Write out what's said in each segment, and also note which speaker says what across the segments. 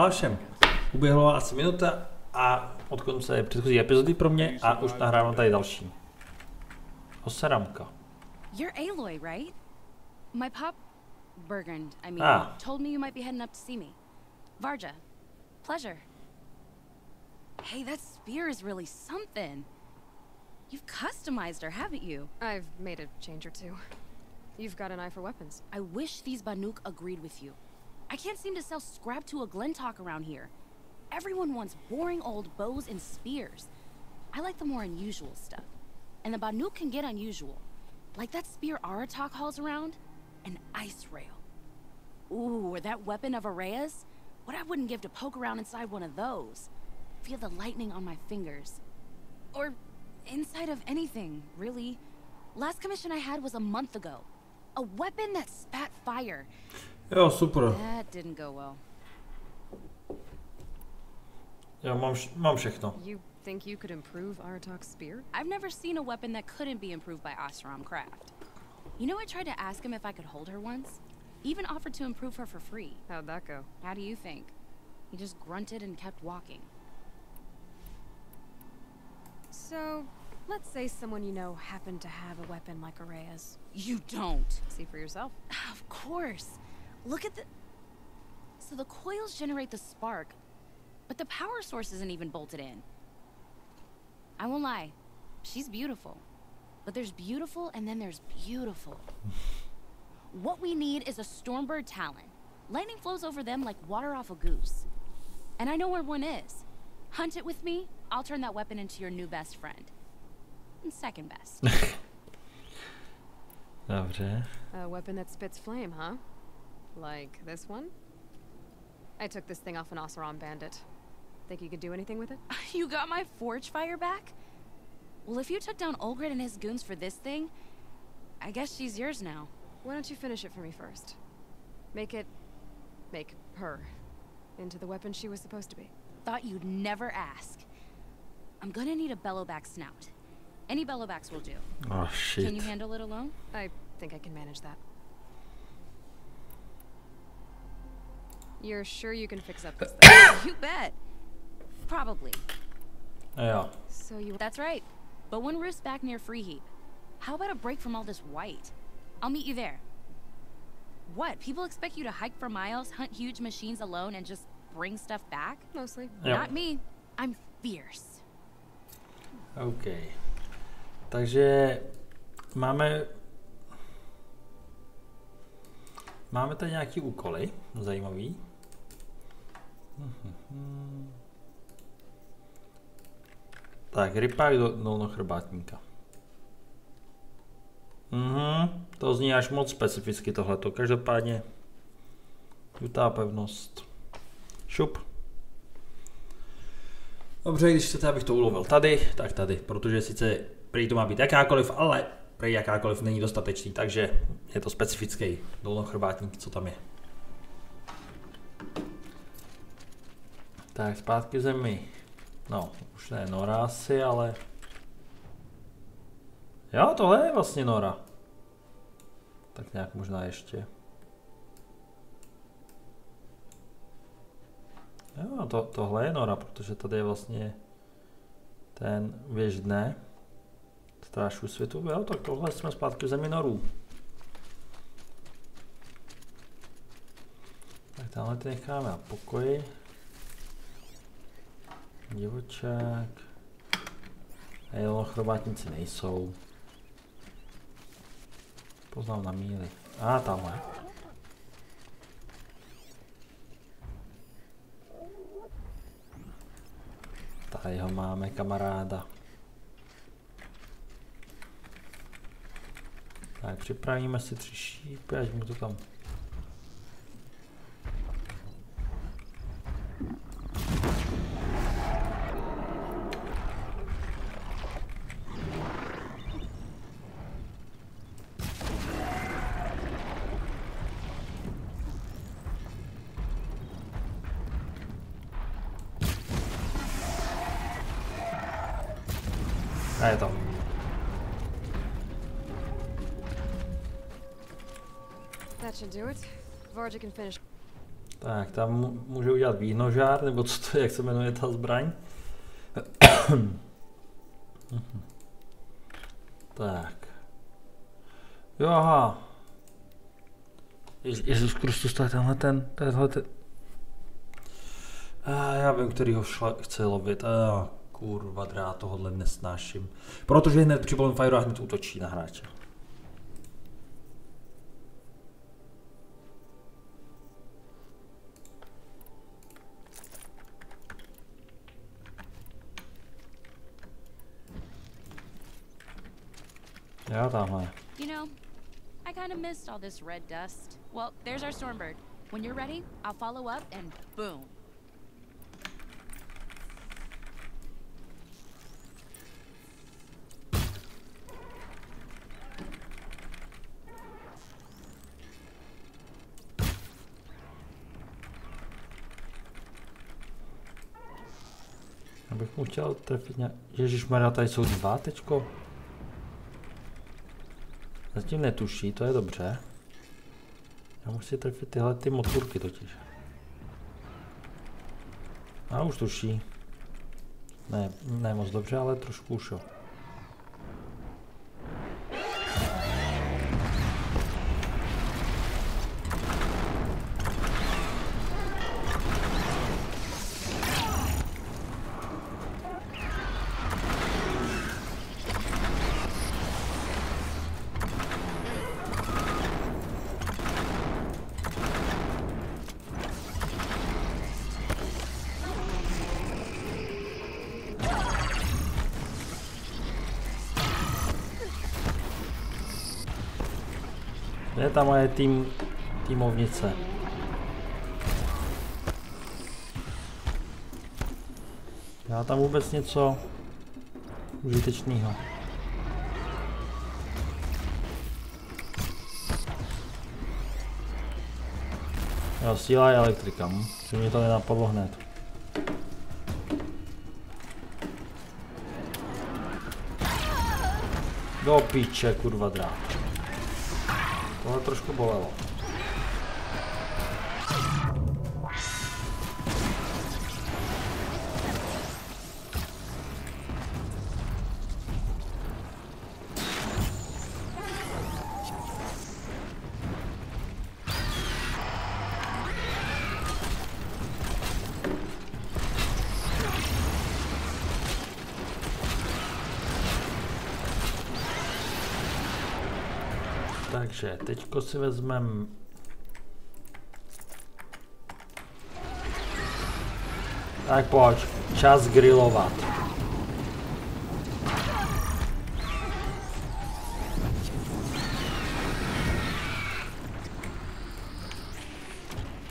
Speaker 1: ale všem. Uběhlo asi minuta a od konce předchozí epizody pro mě a už nahrávám tady další. Oseramka.
Speaker 2: You're Aloy, right? My pop... Bergund, I mean, told me you might be heading up to see me. Varja. Pleasure. Hey, that spear is really something. You've customized her, haven't you?
Speaker 3: I've made a change or two. You've got an eye for weapons.
Speaker 2: I wish these Banuk agreed with you. I can't seem to sell scrap to a Glentalk around here. Everyone wants boring old bows and spears. I like the more unusual stuff. And the Banuk can get unusual. Like that spear Aratak hauls around. An ice rail. Ooh, or that weapon of Araya's? What I wouldn't give to poke around inside one of those. Feel the lightning on my fingers. Or inside of anything, really. Last commission I had was a month ago. A weapon that spat fire.
Speaker 1: Jo, super.
Speaker 2: That didn't go well.
Speaker 1: Jo, mám všechno.
Speaker 3: You think you could improve Aratak's spear?
Speaker 2: I've never seen a weapon that couldn't be improved by Osram Craft. You know, I tried to ask him if I could hold her once. Even offered to improve her for free.
Speaker 3: How'd that go?
Speaker 2: How do you think? He just grunted and kept walking.
Speaker 3: So, let's say someone you know happened to have a weapon like Araya's.
Speaker 2: You don't.
Speaker 3: See for yourself.
Speaker 2: Of course. Look at the... So the coils generate the spark, but the power source isn't even bolted in. I won't lie. She's beautiful. But there's beautiful and then there's beautiful. What we need is a Stormbird Talon. Lightning flows over them like water off a goose. And I know where one is. Hunt it with me, I'll turn that weapon into your new best friend. And second best.
Speaker 1: Dobře.
Speaker 3: A weapon that spits flame, huh? Like this one? I took this thing off an Oseram bandit. Think you could do anything with it?
Speaker 2: You got my forge fire back? Well, if you took down Olgrid and his goons for this thing, I guess she's yours now.
Speaker 3: Why don't you finish it for me first? Make her into the weapon she was supposed to be.
Speaker 2: Thought you'd never ask. I'm gonna need a bellowback snout. Any bellowbacks will do.
Speaker 1: Oh shit.
Speaker 2: Can you handle it alone?
Speaker 3: I think I can manage that. You're sure you can fix up this thing?
Speaker 2: You bet. Probably.
Speaker 1: Jo.
Speaker 3: So you...
Speaker 2: That's right. But one roof's back near Freeheap. How about a break from all this white? I'll meet you there. What? People expect you to hike for miles, hunt huge machines alone, and just bring stuff back?
Speaker 3: Mostly.
Speaker 1: Jo.
Speaker 2: Not me. I'm fierce.
Speaker 1: OK. Takže máme tady nějaký úkoly, zajímavý. Tak, rypák do dolnochrbátníka. To zní až moc specificky tohleto. Každopádně dutá pevnost. Šup. Dobře, když chcete, abych to ulovil tady, tak tady, protože sice prý to má být jakákoliv, ale prý jakákoliv není dostatečný, takže je to specifický dolnochrbátník, co tam je. Tak, zpátky v zemi. No, už ne Nora asi, ale... Jo, tohle je vlastně Nora. Tak nějak možná ještě. Jo, tohle je Nora, protože tady je vlastně ten věž dne. Stráž světu, jo, tak tohle jsme zpátky v zemi Norů. Tak tamhle ty necháme na pokoji. Divočák. Dolnochrobátníci nejsou. Poznám na míli. Tamhle. Tady ho máme, kamaráda. Tak připravíme si 3 šípy, až mu to tam... A je to.
Speaker 3: That should do it. Varja can finish.
Speaker 1: Tak, tam může udělat výhnožár, nebo co to je, jak se jmenuje ta zbraň. Tak. Jo, aha. Jezus Kristus, to je tenhle ten. Já vím, který ho chce lovit. Kurva drát, tohohle nesnáším. Protože hned při bonfire a hned útočí na hráče. Já tamhle.
Speaker 2: You know, I kind of missed all this red dust. Well, there's our Stormbird. When you're ready, I'll follow up and boom.
Speaker 1: Abych mu chtěl trefit nějak... Ježišmarja, tady jsou dva teďko. Zatím netuší, to je dobře. Já musím trefit tyhle ty motůrky totiž. A už tuší. Ne moc dobře, ale trošku už jo. Je ta moje týmovnice. Já tam vůbec něco užitečného. Jo, síla je elektrika, že mě to nenapadlo hned. Do píče, kurva drát. Tohle trošku bolelo. Takže teďko si vezmeme tak pojď, čas grillovat.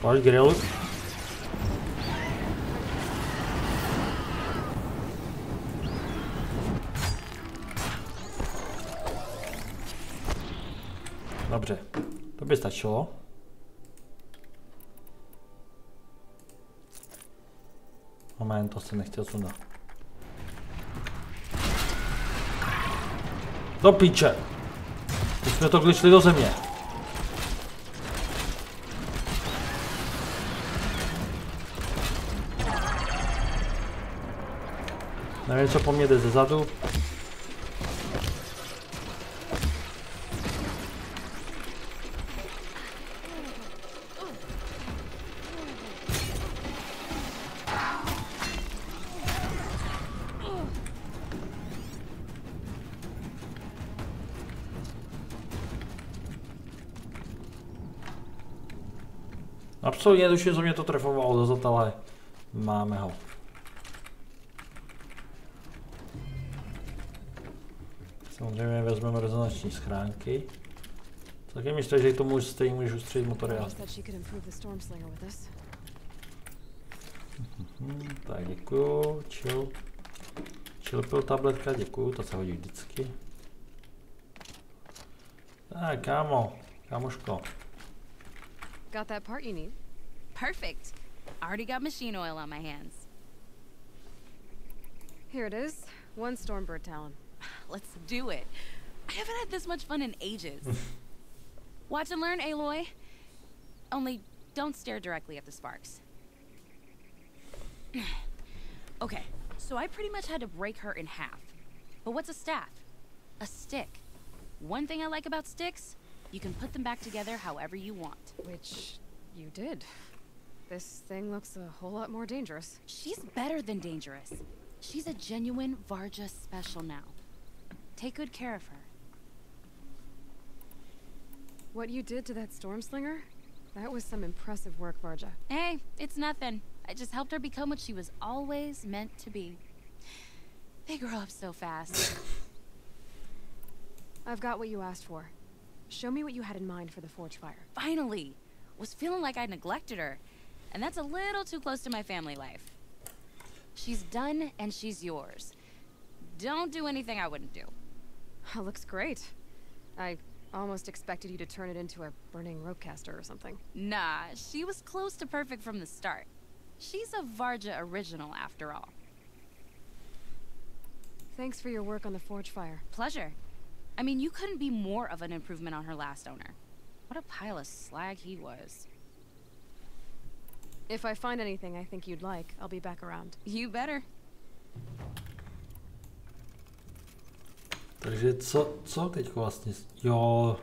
Speaker 1: Pojď grill. Dobře, to by stačilo. Moment, to jsem nechtěl sundat. Do píče! Už jsme to gličli do země. Nevím, co po mně jde ze zadu. Absolutně tuším, co mě to trefovalo do zad, ale máme ho. Samozřejmě vezmeme rezonanční schránky. Taky myslím, že k tomu stejně můžeš ustřelit motoriál. Tak děkuju, chill pill tabletka, děkuju, to se hodí vždycky. Tak kámoško.
Speaker 3: Got that part you need?
Speaker 2: Perfect. I already got machine oil on my hands.
Speaker 3: Here it is. 1 Stormbird talon.
Speaker 2: Let's do it. I haven't had this much fun in ages. Watch and learn, Aloy. Only Don't stare directly at the sparks. Okay, so I pretty much had to break her in half. But what's a staff? A stick. One thing I like about sticks, you can put them back together however you want.
Speaker 3: Which you did. This thing looks a whole lot more dangerous.
Speaker 2: She's better than dangerous. She's a genuine Varja special now. Take good care of her.
Speaker 3: What you did to that storm slinger? That was some impressive work, Varja.
Speaker 2: Hey, it's nothing. I just helped her become what she was always meant to be. They grow up so fast.
Speaker 3: I've got what you asked for. Show me what you had in mind for the forge fire.
Speaker 2: Finally! Was feeling like I neglected her. And that's a little too close to my family life. She's done and she's yours. Don't do anything I wouldn't do.
Speaker 3: That looks great. I almost expected you to turn it into a burning rope caster or something.
Speaker 2: Nah, she was close to perfect from the start. She's a Varja original after all.
Speaker 3: Thanks for your work on the forge fire.
Speaker 2: Pleasure. I mean, you couldn't be more of an improvement on her last owner. What a pile of slag he was.
Speaker 3: If I find anything I think you'd like, I'll be back around.
Speaker 2: You better.
Speaker 1: Takže co teď vlastně? Jo,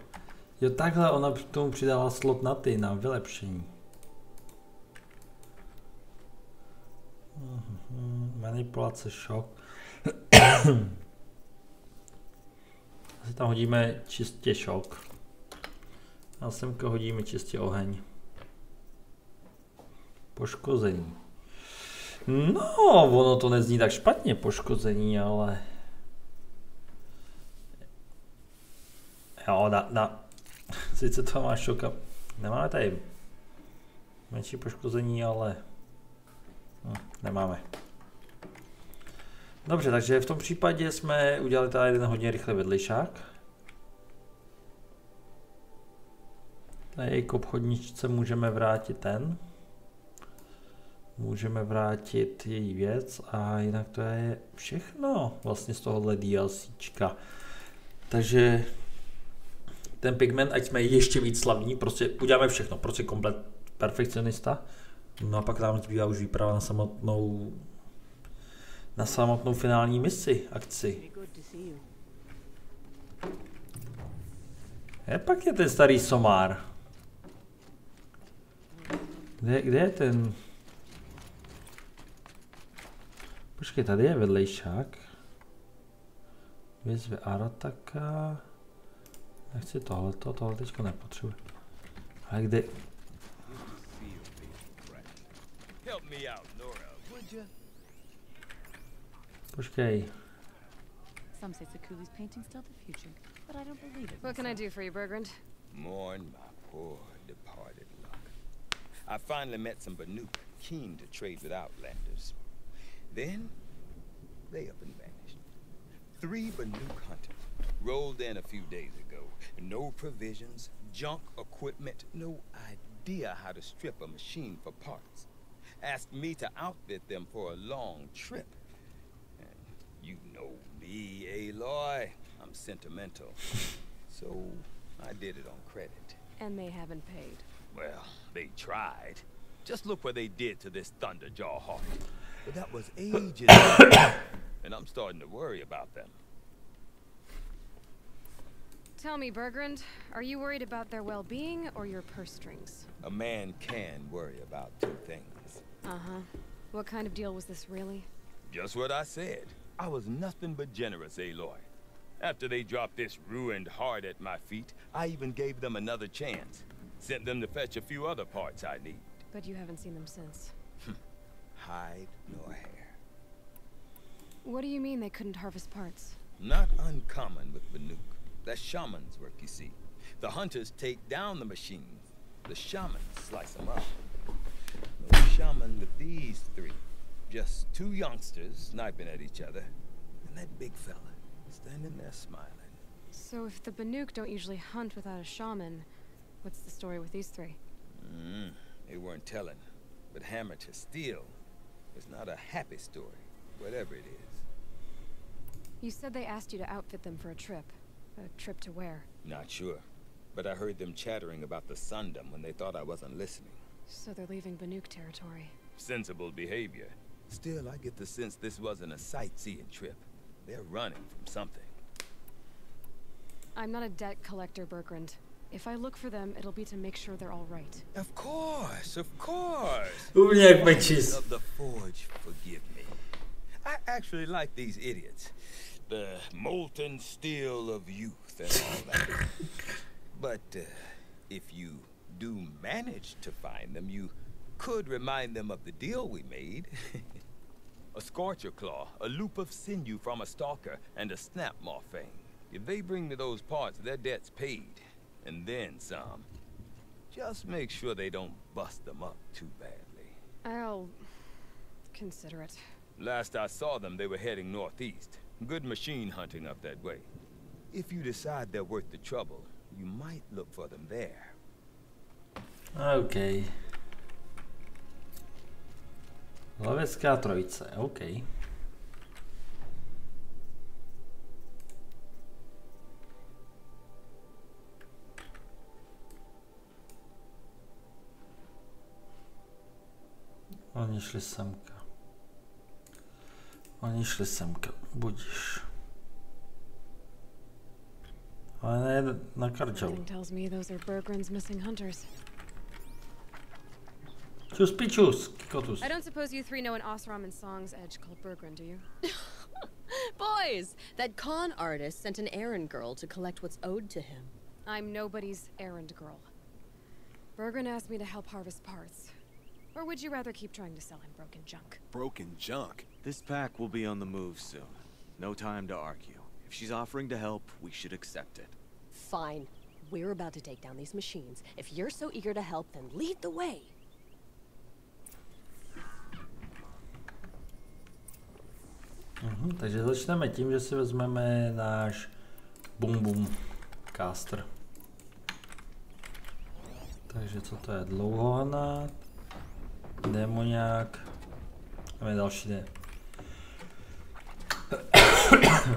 Speaker 1: takhle ona k tomu přidala slot na vylepšení. Manipulace, šok. Asi tam hodíme čistě šok. A semka hodíme čistě oheň. Poškození. No, ono to nezní tak špatně, poškození, ale... Jo, sice to má šoka. Nemáme tady menší poškození, ale... nemáme. Dobře, takže v tom případě jsme udělali tady jeden hodně rychlý vedlejšák. Tady k obchodničce můžeme vrátit ten. Můžeme vrátit její věc a jinak to je všechno vlastně z tohohle DLCčka. Takže ten pigment, ať jsme ještě víc slavní, prostě uděláme všechno, prostě komplet perfekcionista. No a pak nám zbývá už výprava na samotnou finální misi, akci. Pak je ten starý somár. Kde je ten? Počkej, tady je vedlejšák. Výzvy Arataka. Nechci tohle teďko nepotřebuji. A kde? Počkej.
Speaker 3: What can I do for you, Bergrand?
Speaker 4: Mourn my poor departed luck. I finally met some Banuk keen to trade with Outlanders. Then, they up and vanished. 3 Banuk hunters rolled in a few days ago. No provisions, junk equipment, no idea how to strip a machine for parts. Asked me to outfit them for a long trip. And you know me, Aloy. I'm sentimental. So, I did it on credit.
Speaker 3: And they haven't paid.
Speaker 4: Well, they tried. Just look what they did to this Thunderjaw heart. But that was ages ago, and I'm starting to worry about them.
Speaker 3: Tell me, Bergrand, are you worried about their well-being or your purse strings?
Speaker 4: A man can worry about 2 things.
Speaker 3: Uh-huh. What kind of deal was this, really?
Speaker 4: Just what I said. I was nothing but generous, Aloy. After they dropped this ruined heart at my feet, I even gave them another chance. Sent them to fetch a few other parts I need.
Speaker 3: But you haven't seen them since.
Speaker 4: Hide nor hair.
Speaker 3: What do you mean they couldn't harvest parts?
Speaker 4: Not uncommon with Banuk. That's shaman's work, you see. The hunters take down the machines. The shamans slice them up. No shaman with these 3. Just 2 youngsters sniping at each other. And that big fella standing there smiling.
Speaker 3: So if the Banuk don't usually hunt without a shaman, what's the story with these 3?
Speaker 4: They weren't telling. But hammer to steel is not a happy story, whatever it is.
Speaker 3: You said they asked you to outfit them for a trip. A trip to where?
Speaker 4: Not sure. But I heard them chattering about the Sundom when they thought I wasn't listening.
Speaker 3: So they're leaving Banuk territory.
Speaker 4: Sensible behavior. Still, I get the sense this wasn't a sightseeing trip. They're running from something.
Speaker 3: I'm not a debt collector, Bergrand. If I look for them, it'll be to make sure they're all right.
Speaker 4: Of course, of course.
Speaker 1: Úplně jak mečis.
Speaker 4: Of the Forge, forgive me. I actually like these idiots. The molten steel of youth and all that. But if you do manage to find them, you could remind them of the deal we made. A scorcher claw, a loop of sinew from a stalker, and a snap moth fang. If they bring me those parts, their debt's paid. And then some. Just make sure they don't bust them up too badly.
Speaker 3: I'll consider it.
Speaker 4: Last I saw them, they were heading northeast. Good machine hunting up that way. If you decide they're worth the trouble, you might look for them there.
Speaker 1: OK. Lovecká trojice, OK. Oni šli semka. Oni šli semka, budíš. Ale ne na karčelu.
Speaker 3: Something tells me those are Bergrand's missing hunters.
Speaker 1: Čus pičus, kikotus.
Speaker 3: I don't suppose you three know an Oseram in Song's Edge called Bergrand, do you?
Speaker 5: Boys, that con artist sent an errand girl to collect what's owed to him.
Speaker 3: I'm nobody's errand girl. Bergrand asked me to help harvest parts. Or would you rather keep trying to sell him broken junk?
Speaker 6: Broken junk? This pack will be on the move soon. No time to argue. If she's offering to help, we should accept it.
Speaker 5: Fine. We're about to take down these machines. If you're so eager to help, then lead the way.
Speaker 1: Takže začneme tím, že si vezmeme náš bum bum caster. Takže co to je? Dlouhohanát, démoniák, a je další ne.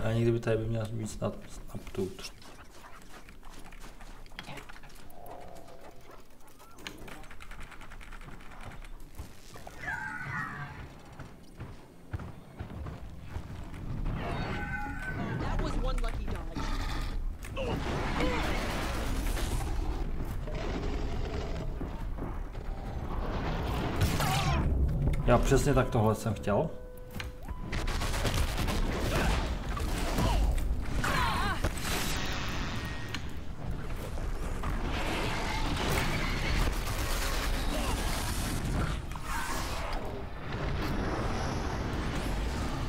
Speaker 1: A někdy by tady by měl být snad naptut. Já přesně tak tohle jsem chtěl.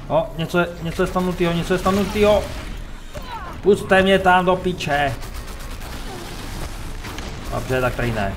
Speaker 1: O, něco je stanutýho, něco je stanutýho. Pusťte mě tam do piče. Dobře, tak tady ne.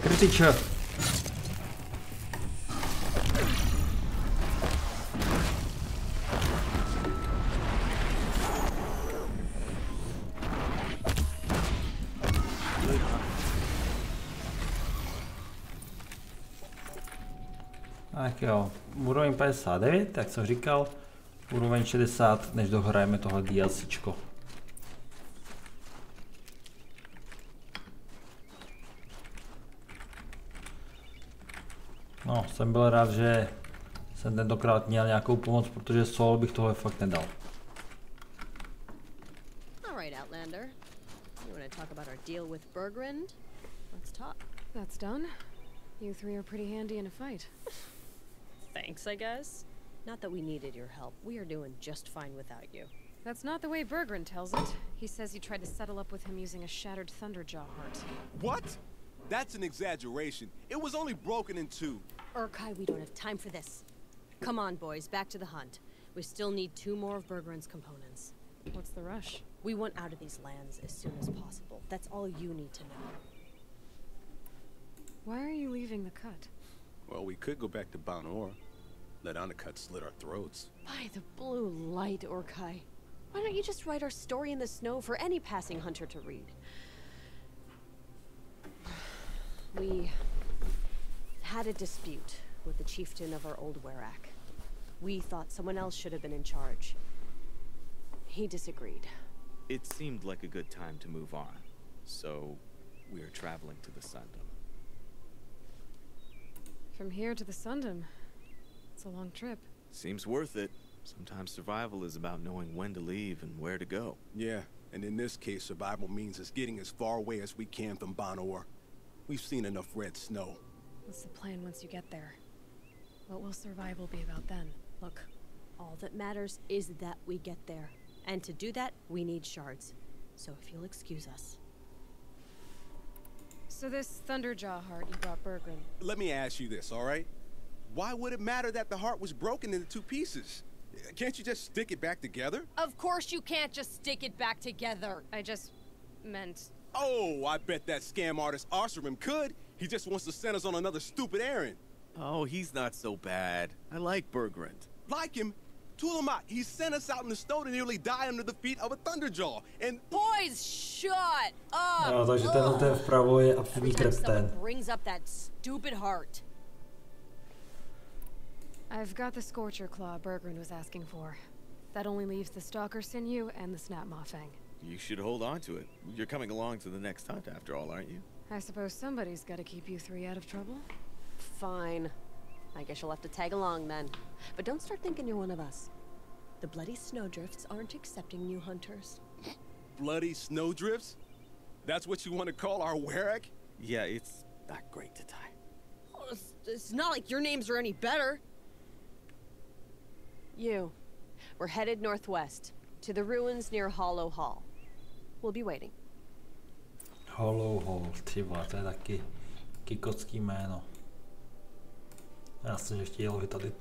Speaker 1: Kritiče. Tak jo, úroveň 59, jak jsem říkal, úroveň 60, než dohrajeme tohle DLCčko. No, jsem byl rád, že jsem tentokrát měl nějakou pomoc, protože solo bych tohle fakt nedal.
Speaker 5: All right, Outlander. You want to talk about our deal with Bergrand? Let's talk.
Speaker 3: That's done. You three are pretty handy in a fight.
Speaker 5: Thanks, I guess. Not that we needed your help. We are doing just fine without you.
Speaker 3: That's not the way Bergrand tells it. He says you tried to settle up with him using a shattered Thunderjaw heart.
Speaker 7: What? That's an exaggeration. It was only broken in two.
Speaker 5: Urkai, we don't have time for this. Come on, boys, back to the hunt. We still need 2 more of Bergrand's components.
Speaker 3: What's the rush?
Speaker 5: We want out of these lands as soon as possible. That's all you need to know.
Speaker 3: Why are you leaving the cut?
Speaker 7: Well, we could go back to Banor. Let undercuts slit our throats.
Speaker 5: By the blue light, Orkai. Why don't you just write our story in the snow for any passing hunter to read? We had a dispute with the chieftain of our old Werak. We thought someone else should have been in charge. He disagreed.
Speaker 6: It seemed like a good time to move on, so we're traveling to the Sundom.
Speaker 3: From here to the Sundom. It's a long trip.
Speaker 6: Seems worth it. Sometimes survival is about knowing when to leave and where to go.
Speaker 7: Yeah, and in this case, survival means us getting as far away as we can from Banor. We've seen enough red snow.
Speaker 3: What's the plan once you get there? What will survival be about then?
Speaker 5: Look, all that matters is that we get there. And to do that, we need shards. So if you'll excuse us.
Speaker 3: So this Thunderjaw heart you brought Bergren.
Speaker 7: Let me ask you this, all right? Why would it matter that the heart was broken into 2 pieces? Can't you just stick it back together?
Speaker 5: Of course you can't just stick it back together.
Speaker 3: I just meant...
Speaker 7: Oh, I bet that scam artist Arsarim could. He just wants to send us on another stupid errand.
Speaker 6: Oh, he's not so bad. I like Bergrand.
Speaker 7: Like him? Tulamat, he sent us out in the snow to nearly die under the feet of a Thunderjaw, and...
Speaker 5: Boys, shut up!
Speaker 1: No, takže ten vpravo je absolutní
Speaker 5: Every time someone
Speaker 1: krepten.
Speaker 5: brings up that stupid heart.
Speaker 3: I've got the Scorcher Claw Bergren was asking for. That only leaves the Stalker Sinew and the Snap Maw Fang.
Speaker 6: You should hold on to it. You're coming along to the next hunt after all, aren't you?
Speaker 3: I suppose somebody's got to keep you 3 out of trouble.
Speaker 5: Fine. I guess you'll have to tag along then. But don't start thinking you're one of us. The bloody snowdrifts aren't accepting new hunters.
Speaker 7: Bloody snowdrifts? That's what you want to call our Werak?
Speaker 6: Yeah, it's not great to tie.
Speaker 5: Oh, it's not like your names are any better. We're headed northwest, to the ruins near Hollow Hall. We'll be waiting.
Speaker 1: Hollow Hall, ty vole, to je taky kikocký jméno. Já jsem že chtěl lovit tady.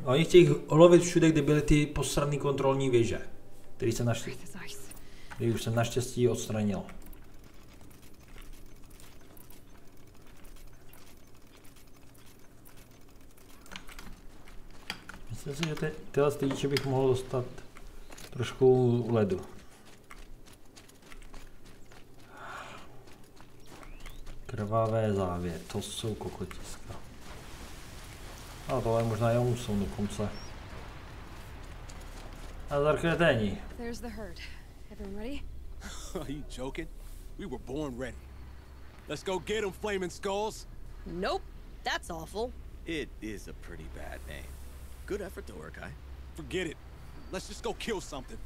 Speaker 1: Oni chtějí lovit všude, kde byly ty posraný kontrolní věže, který se který už jsem naštěstí odstranil. Myslím si, že tyhle stýče bych mohl dostat trošku ledu. Krvavé závěr, to jsou kokotiska. A tohle možná já musím dokonce. A zarkretení.
Speaker 3: There's the herd. Everyone ready?
Speaker 7: Are you joking? We were born ready. Let's go get them, Flaming Skulls.
Speaker 5: Nope, that's awful.
Speaker 6: It is a pretty bad name. Good effort though, Urkai.
Speaker 7: Forget it. Let's just go kill something.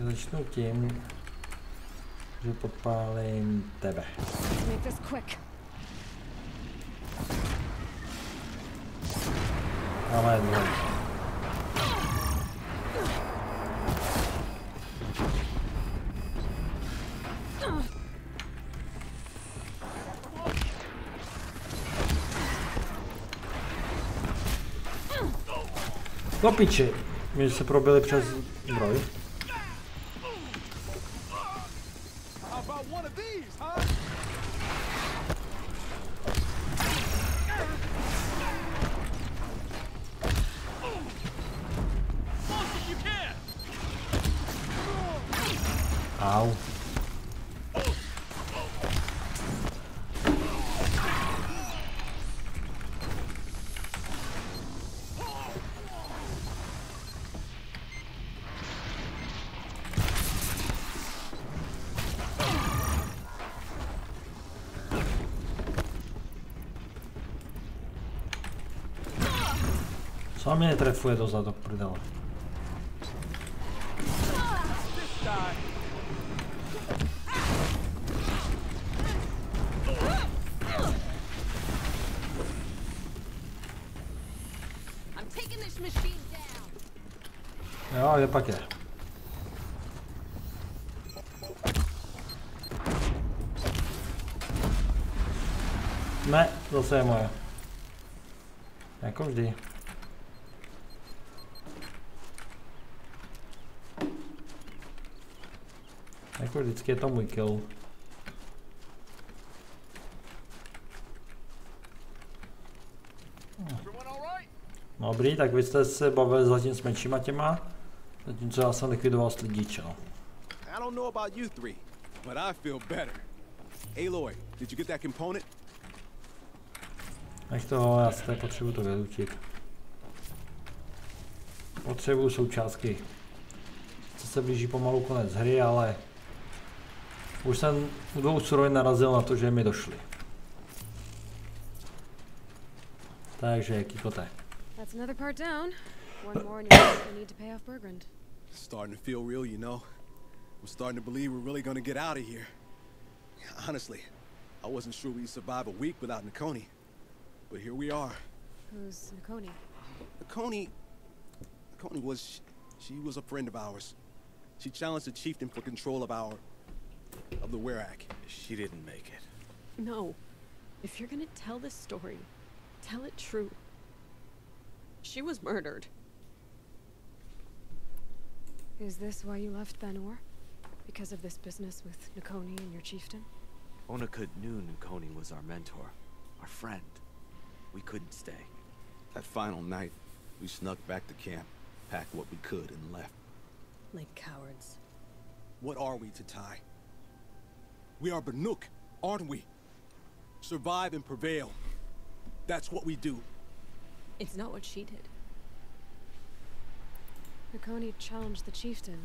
Speaker 1: Začnu tím, že podpálím tebe.
Speaker 3: Make this quick.
Speaker 1: Máme dvě. Do piči, my se probili přes zbroj. Au. Co mě netrefuje dozadu, prdele. Jo, kde pak je? Ne, zase je moje. Jako vždy. Jako vždycky je to můj kill. Dobrý, tak vy jste se bavili zatím s menšíma těma, zatímco já jsem likvidoval slidiča.
Speaker 7: I don't know about you three, but I feel better. Aloy, did you get that component?
Speaker 1: Nech toho, já si tady potřebuji to vylučit. Potřebuji součástky. Se blíží pomalu konec hry, ale už jsem u 2 surovin narazil na to, že mi došly. Takže jaký kote?
Speaker 3: That's another part down. One more and you need to pay off Burgrund.
Speaker 7: Starting to feel real, you know. I'm starting to believe we're really gonna get out of here. Honestly, I wasn't sure we'd survive a week without Nakoni. But here we are.
Speaker 3: Who's Nakoni?
Speaker 7: Nakoni was... she was a friend of ours. She challenged the chieftain for control of the Werak.
Speaker 6: She didn't make it.
Speaker 5: No. If you're gonna tell this story, tell it true. She was murdered.
Speaker 3: Is this why you left Banor? Because of this business with Nakoni and your chieftain?
Speaker 6: Onakut knew Nakoni was our mentor, our friend. We couldn't stay.
Speaker 7: That final night, we snuck back to camp, packed what we could, and left.
Speaker 5: Like cowards.
Speaker 7: What are we to Tai? We are Banuk, aren't we? Survive and prevail. That's what we do.
Speaker 5: It's not what she did.
Speaker 3: Nakoni challenged the chieftain.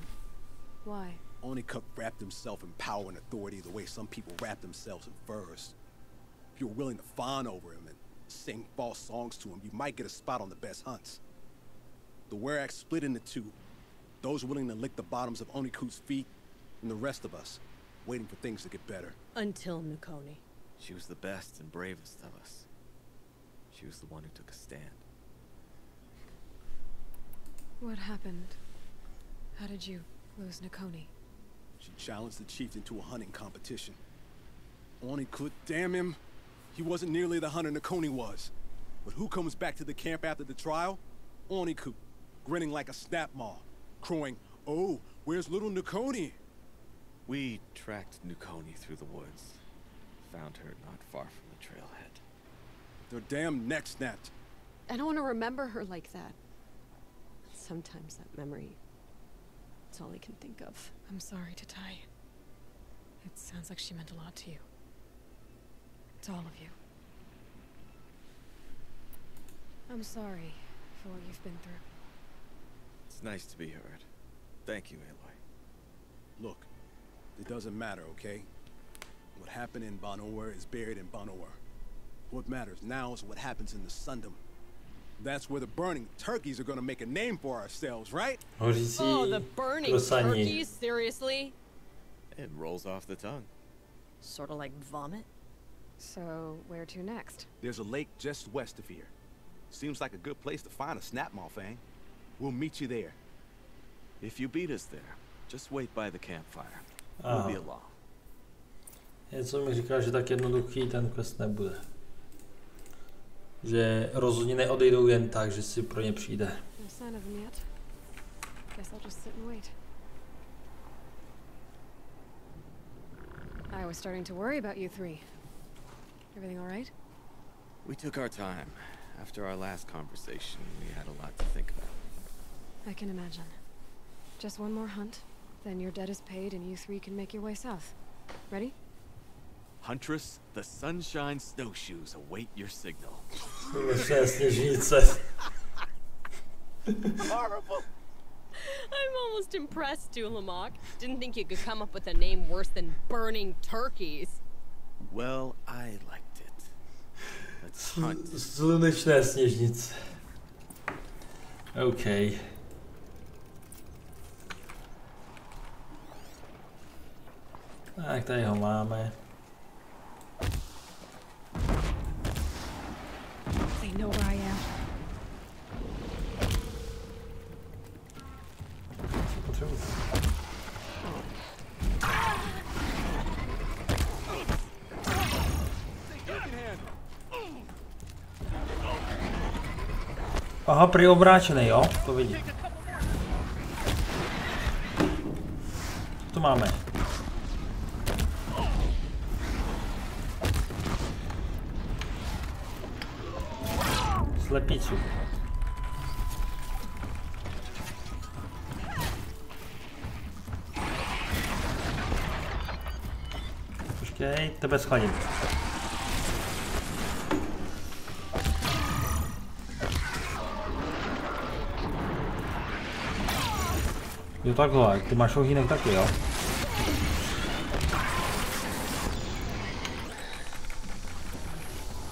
Speaker 3: Why?
Speaker 7: Onikup wrapped himself in power and authority the way some people wrap themselves in furs. If you're willing to fawn over him and sing false songs to him, you might get a spot on the best hunts. The Werak split into two. Those willing to lick the bottoms of Onikut's feet, and the rest of us, waiting for things to get better.
Speaker 5: Until Nakoni.
Speaker 6: She was the best and bravest of us. She was the one who took a stand.
Speaker 3: What happened? How did you lose Nakoni?
Speaker 7: She challenged the chieftain to a hunting competition. Onikut, damn him, he wasn't nearly the hunter Nakoni was. But who comes back to the camp after the trial? Onikut, grinning like a snap maw, crowing, "Oh, where's little Nakoni?"
Speaker 6: We tracked Nakoni through the woods. Found her not far from the trailhead.
Speaker 7: Their damn neck snapped.
Speaker 5: I don't want to remember her like that. Sometimes that memory, it's all I can think of.
Speaker 3: I'm sorry to Tai. It sounds like she meant a lot to you. To all of you. I'm sorry for what you've been through.
Speaker 6: It's nice to be heard. Thank you, Aloy.
Speaker 7: Look, it doesn't matter, okay? What happened in Banor is buried in Banor. What matters now is what happens in the Sundom. That's where the burning turkeys are gonna make a name for ourselves, right?
Speaker 5: Oh, the burning turkeys? Seriously?
Speaker 6: It rolls off the tongue.
Speaker 5: Sort of like vomit?
Speaker 3: So, where to next?
Speaker 7: There's a lake just west of here. Seems like a good place to find a snapmaw fang. We'll meet you there.
Speaker 6: If you beat us there, just wait by the campfire. We'll be along.
Speaker 1: Něco mi říká, že tak jednoduchý ten quest nebude. Že rozhodně neodejdou jen tak, že si pro ně přijde.
Speaker 3: No sign of them yet. Guess I'll just sit and wait. I was starting to worry about you three. Everything all right?
Speaker 6: We took our time. After our last conversation, we had a lot to think about.
Speaker 3: I can imagine. Just one more hunt, then your debt is paid and you three can make your way south. Ready?
Speaker 6: Huntress, the Sunshine Snowshoes await your signal.
Speaker 5: Horrible. I'm almost impressed, Dulamok. Didn't think you could come up with a name worse than burning turkeys.
Speaker 6: Well, I liked it. Let's hunt.
Speaker 1: Slunečné sněžnice. OK. Tak tady ho máme.
Speaker 3: They know where I am.
Speaker 1: Aha, prý obráčený, jo? To vidím. Co to máme? slepicu. Počkej, tebe schladím. Jo takhle, ty máš ohýnek taky, jo?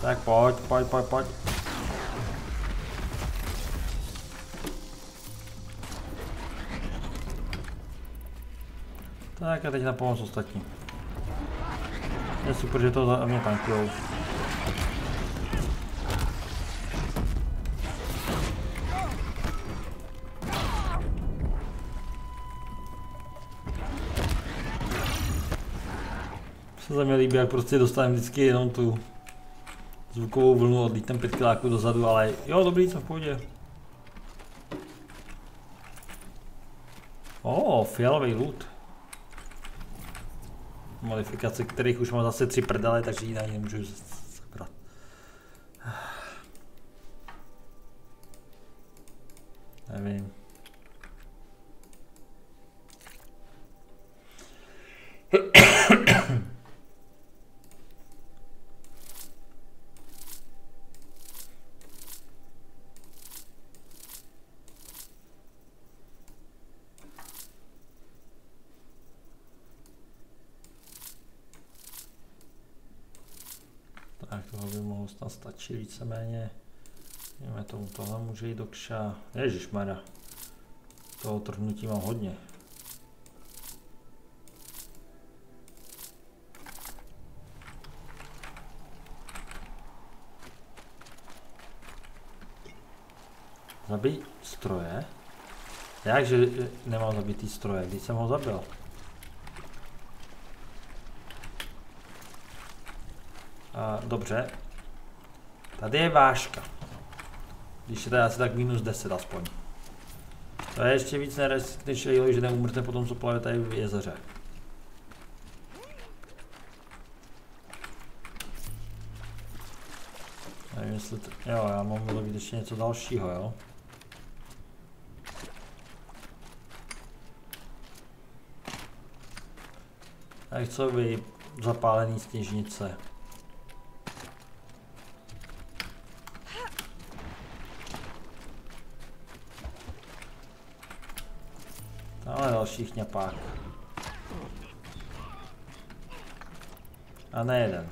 Speaker 1: Tak pojď. Tak a teď na pomoc ostatní. Je super, že to za mě tankujou. Se mě líbí, jak prostě dostaneme vždycky jenom tu zvukovou vlnu, odlítnem 5 kiláků dozadu, ale jo, dobrý, co v pohodě. Fialový loot. Modifikace, kterých už mám zase 3 prdele, takže ji na ně nemůžu zabrat. Nevím. Tak toho by mohlo snad stačit víceméně. Jdeme tomu, tohle může jít do kša. Ježišmarja. Toho trhnutí mám hodně. Zabij stroje? Jakže nemám zabitý stroje, když jsem ho zabil? Dobře. Tady je vážka. Když je tady asi tak minus 10 aspoň. To je ještě víc neresk, než Aloy, že neumrte potom, co plave tady v jezeře. Nevím, jestli to... Jo, já mám zabít ještě něco dalšího, jo. Tak co by zapálený sněžnice. Tamhle další chňapák. A ne jeden.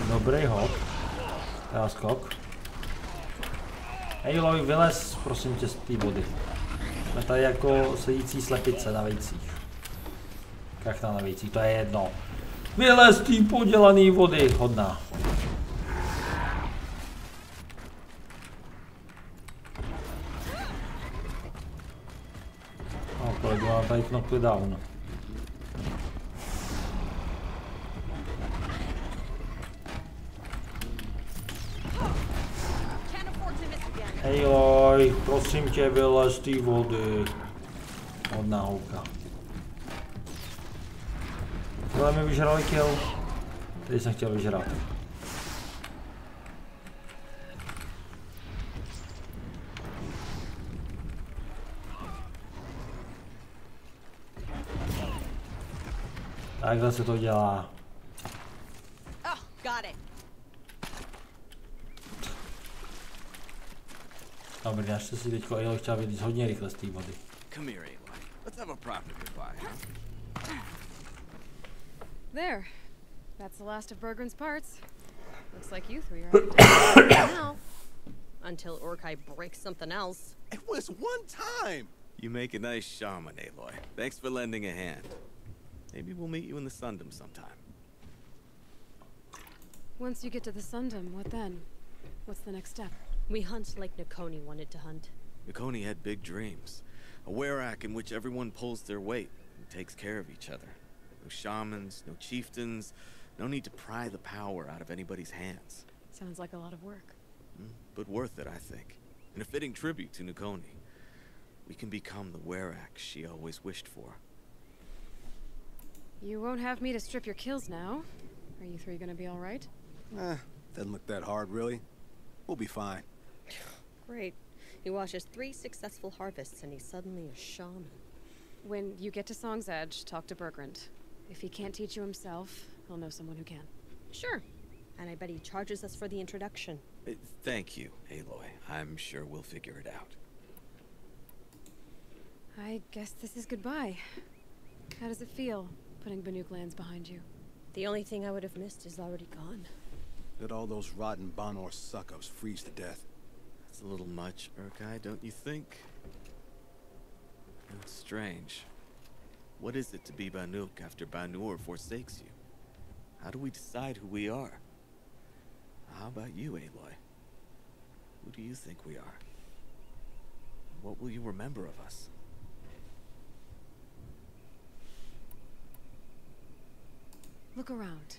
Speaker 1: Dobrý hop. Teda skok. Hej Aloy, vylez prosím tě z té vody. Jsme tady jako sedící slepice na vejcích. Kachna na vejcích, to je jedno. Vylez z té podělané vody, hodná. No, kolegu mám tady knopky down. Hej Aloy, prosím tě, vylez z té vody. Hodná holka. Tohle mi vyžrali kill. Tady jsem chtěl vyžrat. Takhle se to dělá.
Speaker 5: Oh, got it.
Speaker 1: Dobrý, naštěstí teďko Aloy chtěla vylít hodně rychle z té vody.
Speaker 6: Come here, Aloy. Let's have a proper goodbye, huh?
Speaker 3: There. That's the last of Bergren's parts. Looks like you three are
Speaker 5: Now, until Orkai breaks something else.
Speaker 7: It was one time.
Speaker 6: You make a nice shaman, Aloy. Thanks for lending a hand. Maybe we'll meet you in the Sundom sometime.
Speaker 3: Once you get to the Sundom, what then? What's the next step?
Speaker 5: We hunt like Nakoni wanted to hunt.
Speaker 6: Nakoni had big dreams. A werac in which everyone pulls their weight and takes care of each other. No shamans, no chieftains, no need to pry the power out of anybody's hands.
Speaker 3: Sounds like a lot of work.
Speaker 6: But worth it, I think. And a fitting tribute to Nukoni. We can become the werac she always wished for.
Speaker 3: You won't have me to strip your kills now. Are you three gonna be all right?
Speaker 7: Doesn't look that hard, really. We'll be fine.
Speaker 5: Great. He watches 3 successful harvests and he's suddenly a shaman.
Speaker 3: When you get to Song's Edge, talk to Bergrand. If he can't teach you himself, he'll know someone who can.
Speaker 5: Sure. And I bet he charges us for the introduction.
Speaker 6: Thank you, Aloy. I'm sure we'll figure it out.
Speaker 3: I guess this is goodbye. How does it feel, putting Banuk lands behind you?
Speaker 5: The only thing I would have missed is already gone.
Speaker 7: Let all those rotten Banor suck-ups freeze to death.
Speaker 6: That's a little much, Urkai, don't you think? It's strange. What is it to be Banuk after Banur forsakes you? How do we decide who we are? How about you, Aloy? Who do you think we are? What will you remember of us?
Speaker 3: Look around.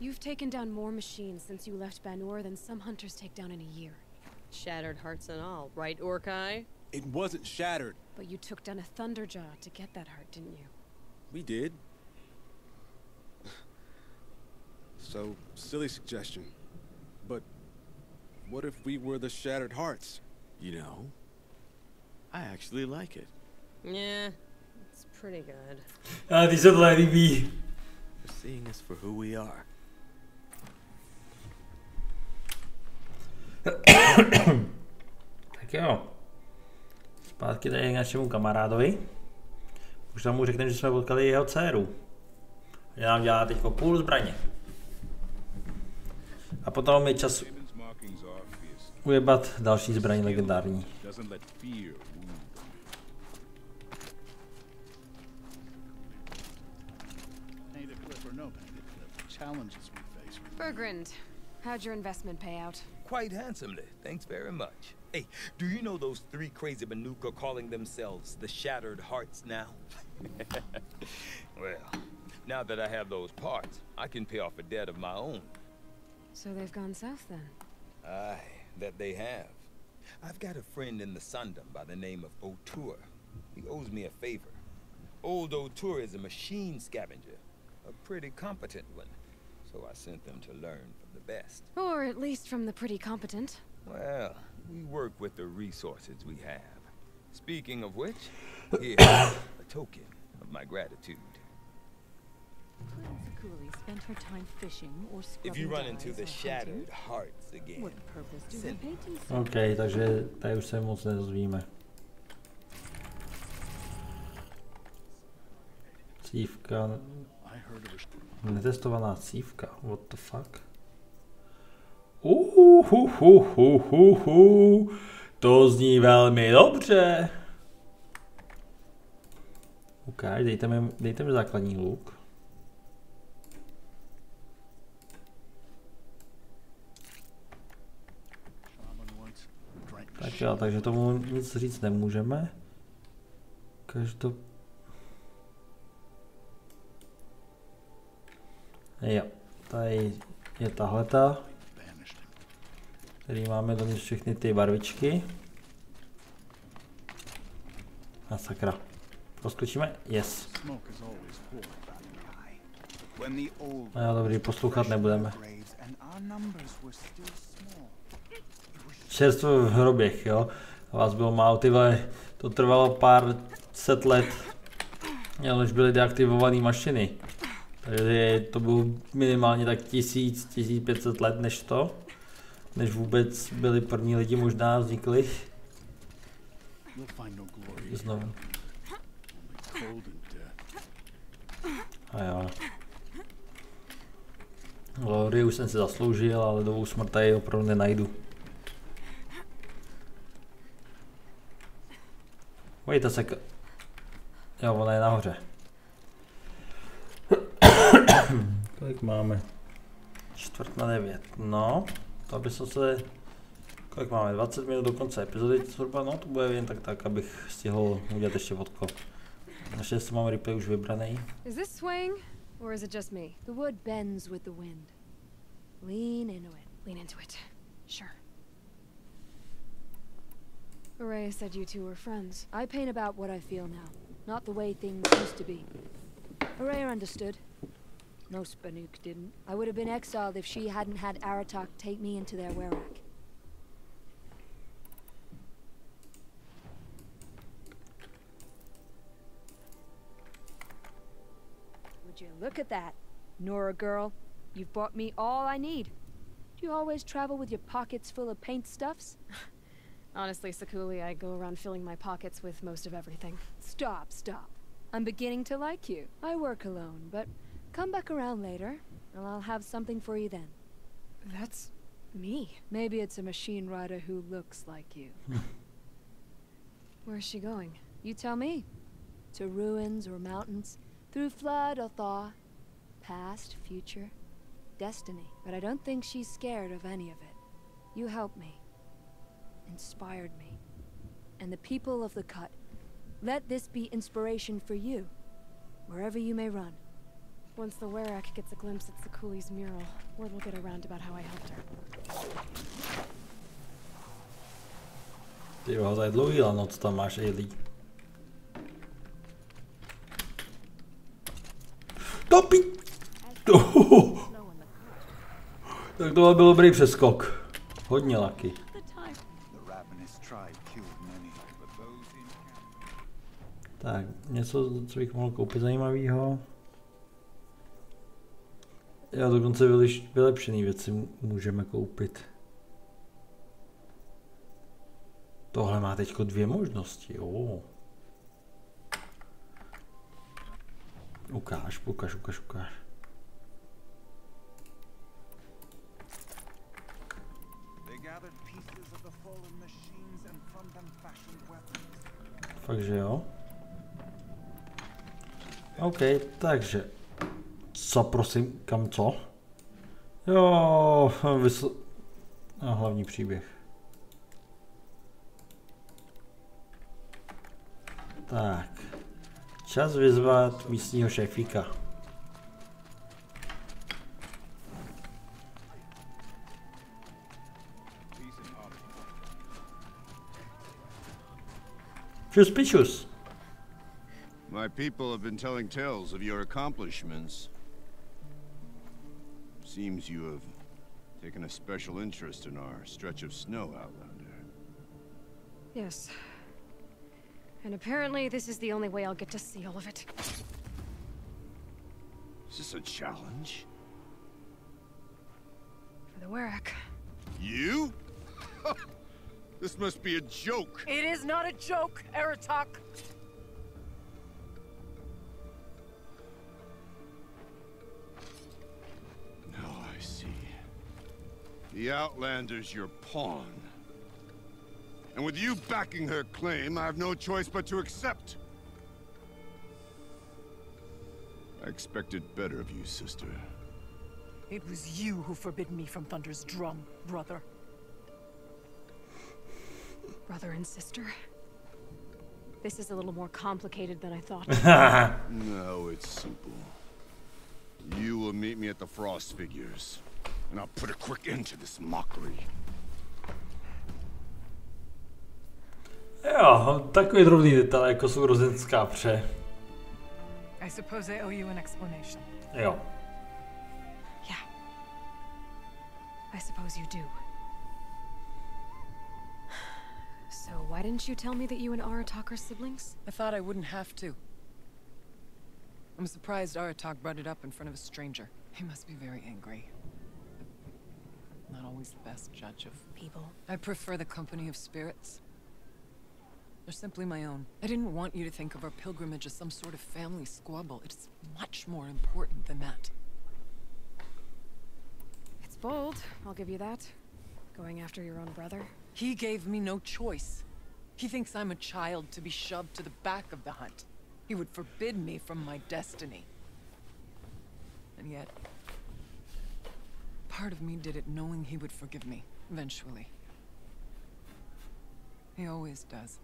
Speaker 3: You've taken down more machines since you left Banur than some hunters take down in a year.
Speaker 5: Shattered hearts and all, right, Orkai?
Speaker 7: It wasn't shattered.
Speaker 3: But you took down a Thunderjaw to get that heart, didn't you?
Speaker 7: We did. So, silly suggestion. But what if we were the Shattered Hearts?
Speaker 6: You know, I actually like it.
Speaker 5: Yeah, it's pretty good.
Speaker 1: Die se tohle líbí.
Speaker 6: For seeing us for who we are.
Speaker 1: Tak jo. Zpátky tady k našemu kamarádovi. Už tam mu řekneme, že jsme potkali jeho dceru. Že nám dělá teďko půl zbraně. A potom je čas ujebat další zbraň legendární.
Speaker 3: Bergrand, how'd your investment pay out?
Speaker 4: Quite handsomely, thanks very much. Hey, do you know those 3 crazy Banuk are calling themselves the Shattered Hearts now? Well, now that I have those parts, I can pay off a debt of my own.
Speaker 3: So they've gone south then?
Speaker 4: Aye, that they have. I've got a friend in the Sundom by the name of O'Toole. He owes me a favor. Old O'Toole is a machine scavenger, a pretty competent one. So I sent them to learn from the best.
Speaker 3: Or at least from the pretty competent.
Speaker 4: Well, we work with the resources we have. Speaking of which, here, a token of my gratitude.
Speaker 8: Couldn't Zakuli spend her time fishing or
Speaker 4: If you run into the Shattered Hearts again, send me.
Speaker 1: OK, takže tady už se moc nedozvíme. Cívka. Netestovaná cívka. What the fuck? To zní velmi dobře. OK, dejte mi základní luk. Tak jo, takže tomu nic říct nemůžeme. Jo, tady je tahleta, který máme donést všechny ty barvičky. A sakra. Poskočíme? Yes. A jo, dobrý, poslouchat nebudeme. Čerstvo v hroběch, jo. A vás bylo málo, ty vole, to trvalo pár set let, než byly deaktivované mašiny. Takže to bylo minimálně tak 1000–1500 let než vůbec byli první lidi možná vznikli. Znovu. A jo. Glory už jsem si zasloužil, ale ledovou smrt tady opravdu nenajdu. Pojďte se Jo, ona je nahoře. Kolik máme? 8:45. No, to by se Kolik máme? 20 minut do konce epizody, zhruba, no to bude jen tak, abych stihl udělat ještě fotko. Naštěstí mám replay už vybraný.
Speaker 3: Is this swaying, or is it just me?
Speaker 2: The wood bends with the wind. Lean into it.
Speaker 3: Lean into it. Sure. Ray said you two were friends.
Speaker 2: I paint about what I feel now, not the way things used to be. Araya understood. Most Banuk didn't. I would have been exiled if she hadn't had Aratak take me into their werak. Would you look at that, Nora girl? You've bought me all I need. Do you always travel with your pockets full of paint stuffs?
Speaker 3: Honestly, Sakuli, I go around filling my pockets with most of everything.
Speaker 2: Stop. I'm beginning to like you. I work alone, but come back around later, and I'll have something for you then.
Speaker 3: That's me.
Speaker 2: Maybe it's a machine rider who looks like you.
Speaker 3: Where's she going?
Speaker 2: You tell me. To ruins or mountains, through flood or thaw, past, future, destiny. But I don't think she's scared of any of it. You helped me. Inspired me. And the people of the Cut. Let this be inspiration for you, wherever you may run.
Speaker 3: Once the werak gets a glimpse at Sakuli's mural, word will get around about how I helped her.
Speaker 1: Ty jo, to je dlouhý noc, tam máš Aloy. Topí! Tak tohle byl dobrý přeskok. Hodně laky. Tak, něco, co bych mohl koupit zajímavého. Já dokonce vylepšené věci můžeme koupit. Tohle má teďko 2 možnosti, jo. Ukáž. Takže jo. OK, takže. Co prosím, kam co? Jo, hlavní příběh. Tak. Čas vyzvat místního šéfíka. Suspicious.
Speaker 9: My people have been telling tales of your accomplishments. Seems you have taken a special interest in our stretch of snow, Outlander.
Speaker 3: Yes. And apparently this is the only way I'll get to see all of it.
Speaker 9: Is this a challenge?
Speaker 3: For the werak.
Speaker 9: You? This must be a joke.
Speaker 8: It is not a joke, Aratak.
Speaker 9: Now I see. The Outlander's your pawn. And with you backing her claim, I have no choice but to accept. I expected better of you, sister.
Speaker 8: It was you who forbid me from Thunder's drum, brother.
Speaker 3: Brother and sister? This is a little more complicated than I thought.
Speaker 9: No, it's simple. You will meet me at the Frost Figures, and I'll put a quick end to this mockery.
Speaker 1: Jo, takový drobný detail, jako sourozenská pře.
Speaker 8: I suppose I owe you an explanation.
Speaker 1: Jo.
Speaker 3: Yeah. I suppose you do. So why didn't you tell me that you and Aratak are siblings?
Speaker 8: I thought I wouldn't have to. I'm surprised Aratak brought it up in front of a stranger. He must be very angry. Not always the best judge of
Speaker 3: People.
Speaker 8: I prefer the company of spirits. They're simply my own. I didn't want you to think of our pilgrimage as some sort of family squabble. It's much more important than that.
Speaker 3: It's bold, I'll give you that. Going after your own brother.
Speaker 8: He gave me no choice. He thinks I'm a child to be shoved to the back of the hunt. He would forbid me from my destiny. And yet, part of me did it knowing he would forgive me, eventually. He always does.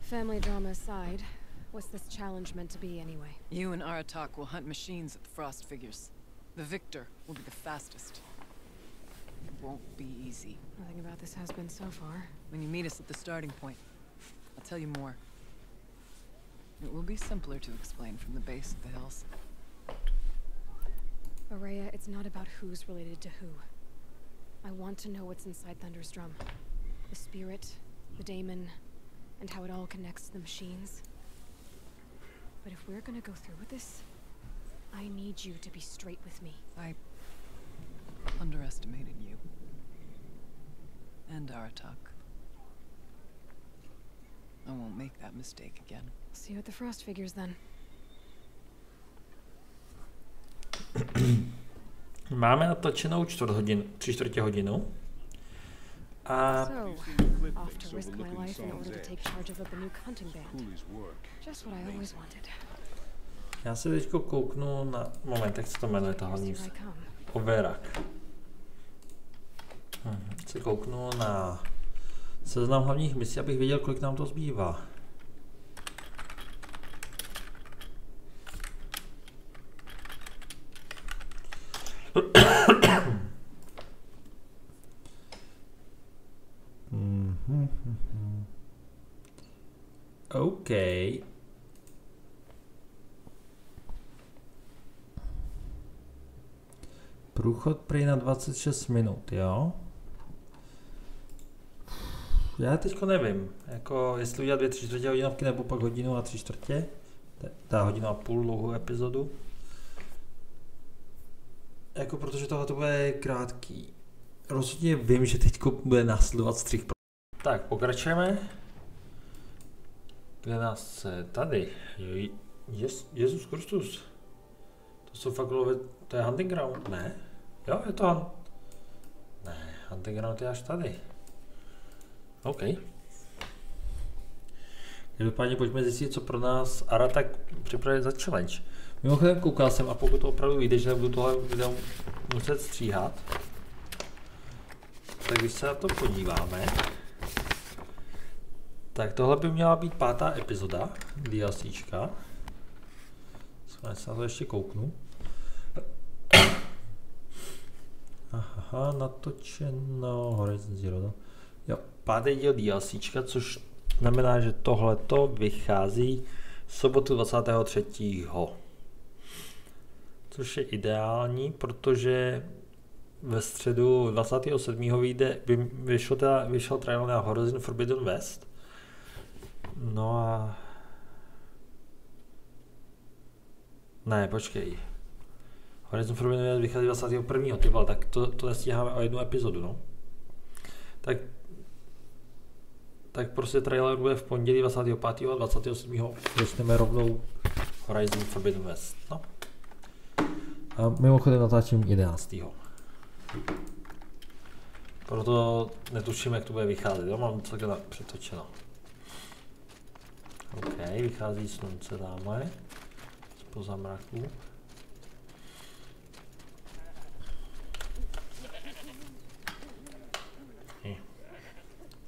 Speaker 3: Family drama aside, what's this challenge meant to be anyway?
Speaker 8: You and Aratak will hunt machines at the frost figures. The victor will be the fastest. It won't be easy.
Speaker 3: Nothing about this has been so far.
Speaker 8: When you meet us at the starting point, I'll tell you more. It will be simpler to explain from the base of the hills.
Speaker 3: Araya, it's not about who's related to who. I want to know what's inside Thunder's drum. The spirit, the daemon, and how it all connects to the machines. But if we're gonna go through with this, I need you to be straight with me.
Speaker 8: I underestimated you. And Aratak. I won't make that mistake again.
Speaker 3: See you at the frost figures then.
Speaker 1: Máme natočenou 3/4 hodinu. A
Speaker 3: So, off to risk my life in order to take charge of a Banuk hunting band. Just what I always wanted.
Speaker 1: já se teďko kouknu na... Moment, jak se to jmenuje, ta hlavní
Speaker 3: Here I come.
Speaker 1: Overak. Se kouknu na seznam hlavních misí, abych věděl, kolik nám to zbývá. OK. Průchod prý na 26 minut, jo? Já teďko nevím, jako jestli udělat 2/3 hodinovky nebo pak hodinu a 3/4, ta hodinu a půl dlouhou epizodu. Jako protože tohle to bude krátký. Rozhodně vím, že teďko bude následovat střih. Tak, pokračujeme. Kde nás se tady? Jezus Kristus. To jsou fakt to je hunting ground, ne? Jo, je to ne, hunting ground je až tady. OK. Každopádně pojďme zjistit, co pro nás Aratak připravuje za challenge. Mimochodem koukal jsem a pokud to opravdu vyjde, že nebudu tohle video muset stříhat, tak když se na to podíváme, tak tohle by měla být 5. epizoda DLCčka. Schválně se na to ještě kouknu. Aha, natočeno Horizon Zero. Jo, 5. díl DLCčka, což znamená, že tohleto vychází sobotu 23. Což je ideální, protože ve středu 27. vyšel trailer na Horizon Forbidden West. No a... Ne, počkej. Horizon Forbidden West vychází 21. Ty vole, tak to nestíháme o 1 epizodu, no. Tak prostě trailer bude v pondělí 25. a 27. dostaneme rovnou Horizon Forbidden West, no. A mimochodem natáčím 11. Proto netuším, jak to bude vycházet, jo? Mám celkem přetočeno. OK, vychází slunce, dáme. Spoza mraku.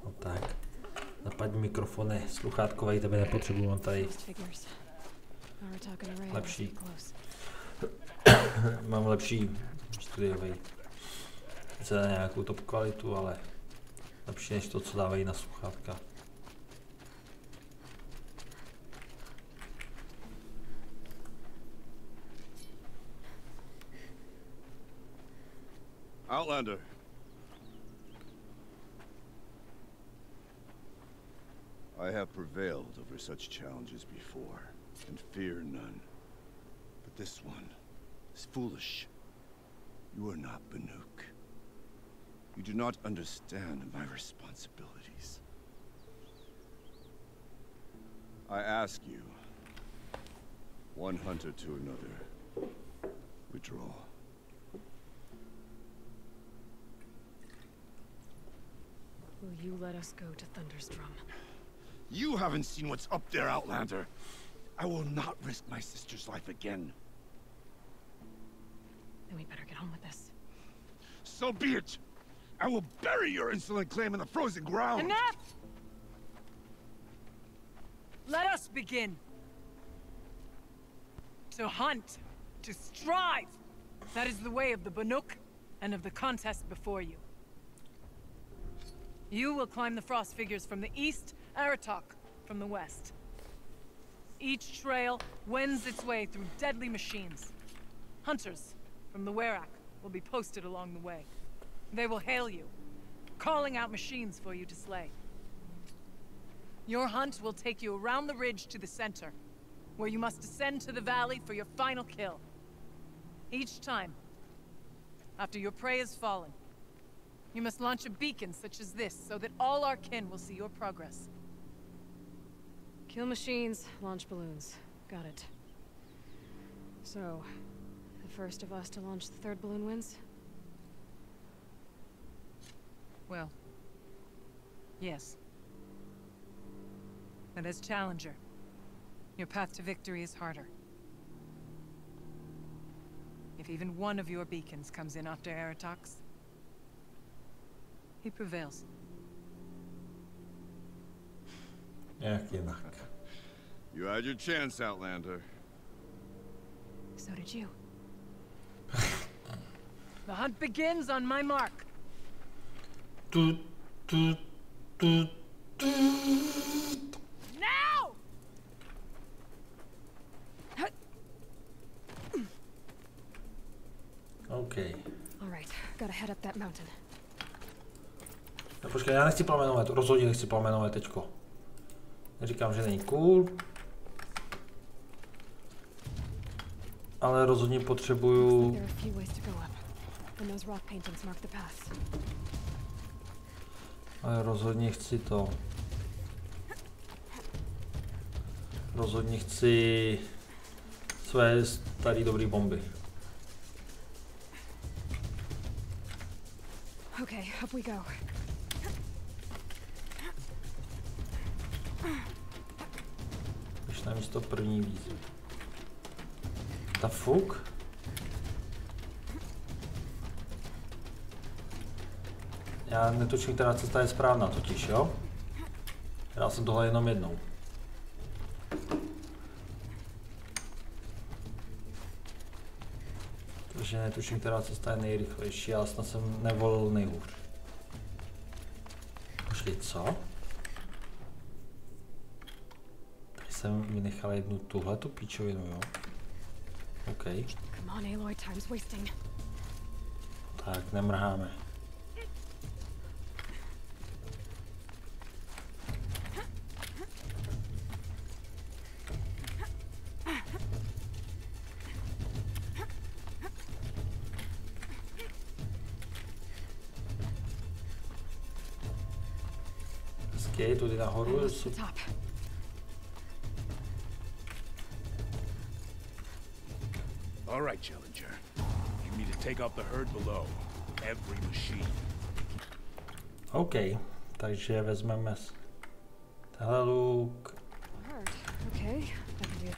Speaker 1: No tak. Napadni mikrofony, sluchátkovej, tebe nepotřebuji, mám tady lepší. Mám lepší studiovej. Sice na nějakou top kvalitu, ale lepší než to, co dávají na sluchátka.
Speaker 9: Outlander. I have prevailed over such challenges before, and fear none. But this one is foolish. You are not Banuk. You do not understand my responsibilities. I ask you, one hunter to another, withdraw.
Speaker 3: Will you let us go to Thunder's drum?
Speaker 9: You haven't seen what's up there, Outlander. I will not risk my sister's life again.
Speaker 3: Then we better get on with this.
Speaker 9: So be it. I will bury your insolent claim in the frozen ground!
Speaker 8: Enough! Let us begin. To hunt, to strive. That is the way of the Banuk and of the contest before you. You will climb the frost figures from the east, Aratok from the west. Each trail wends its way through deadly machines. Hunters from the Werak will be posted along the way. They will hail you, calling out machines for you to slay. Your hunt will take you around the ridge to the center, where you must descend to the valley for your final kill. Each time, after your prey has fallen, you must launch a beacon such as this, so that all our kin will see your progress.
Speaker 3: Kill machines, launch balloons. Got it. So, the first of us to launch the third balloon wins?
Speaker 8: Well, yes. But as challenger, your path to victory is harder. If even one of your beacons comes in after Aratox, he prevails.
Speaker 1: Jak jinak.
Speaker 9: You had your chance, Outlander.
Speaker 3: So did you.
Speaker 8: The hunt begins on my mark.
Speaker 1: Toot, toot, toot, toot.
Speaker 8: Now!
Speaker 1: OK.
Speaker 3: All right, gotta head up that mountain.
Speaker 1: No počkej, já nechci plamenovat, rozhodně nechci plamenovat teďko. Neříkám, že není cool. Ale rozhodně potřebuju... Ale rozhodně chci to. Rozhodně chci své staré dobré bomby.
Speaker 3: Okay, up we go.
Speaker 1: Když na místo první výzvy. Ta fuk? Já netuším, která cesta je správná totiž, jo? Já jsem tohle jenom jednou. Takže netuším, která cesta je nejrychlejší, já snad jsem nevolil nejhůř. Počkej, co? Tady jsem vynechal jednu tuhletu píčovinu, jo? OK.
Speaker 3: Come on, Aloy, time's wasting.
Speaker 1: Tak, nemrháme. Hezky, tudy nahoru.
Speaker 10: All right, Challenger. You need to take out the herd below. Every machine.
Speaker 1: OK, takže vezmeme tenhle luk.
Speaker 3: Okay, I can do it.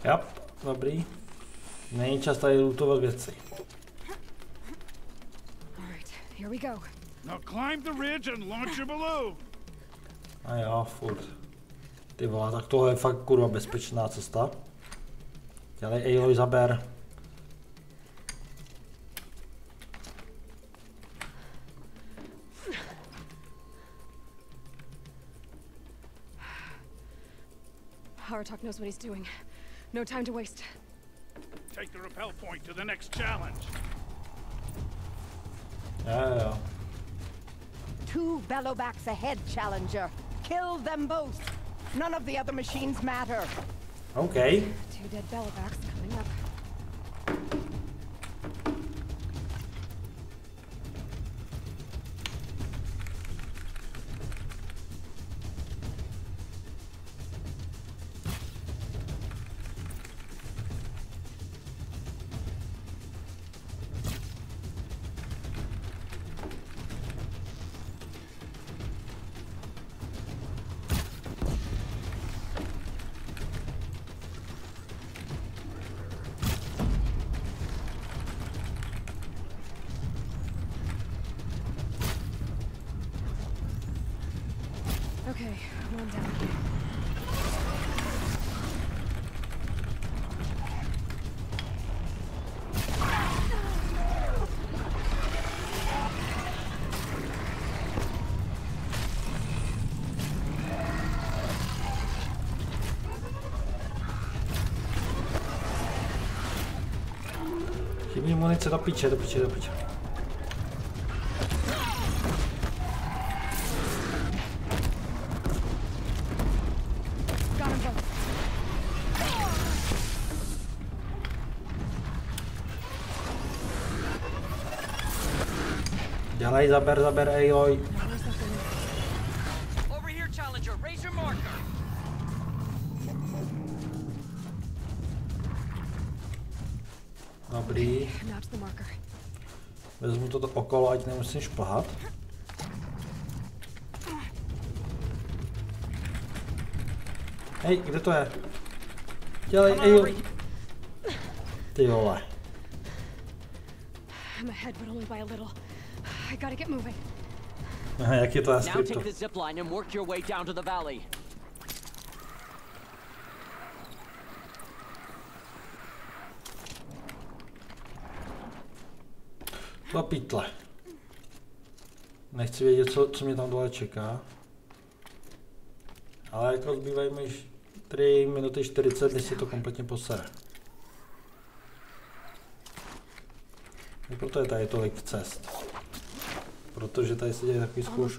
Speaker 1: Jap, dobrý. Není čas tady lootovat věci.
Speaker 3: Here we go.
Speaker 10: Now climb the ridge and launch your balloon.
Speaker 1: A jo, furt. Ty vole, tak tohle je fakt kurva bezpečná cesta. Dělej, Aloy, zaber.
Speaker 3: Aratok knows what he's doing. No time to waste.
Speaker 10: Take the rappel point to the next challenge.
Speaker 1: Jo.
Speaker 11: 2 bellowbacks ahead, Challenger. Kill them both. None of the other machines matter.
Speaker 1: Okay.
Speaker 3: 2 dead bellowbacks coming up. Okay, one down.
Speaker 1: Chybí munice do piče. Dělej, zaber, Aloy.
Speaker 12: Over here, Challenger. Raise your marker.
Speaker 1: Dobrý. Vezmu toto okolo, ať nemusím šplhat. Hej, kde to je? Dělej, Aloy. Ty vole.
Speaker 3: I'm ahead, but only by a little. I gotta get moving.
Speaker 1: Jak je to na
Speaker 12: Now
Speaker 1: skriptu?
Speaker 12: take the zip line and work your way down to the valley.
Speaker 1: Do pytle. Nechci vědět, co mě tam dole čeká. Ale jako zbývají mi 3 minuty 40, než si to kompletně posere. A proto je tady tolik cest. Protože tady se děje takový zkouš.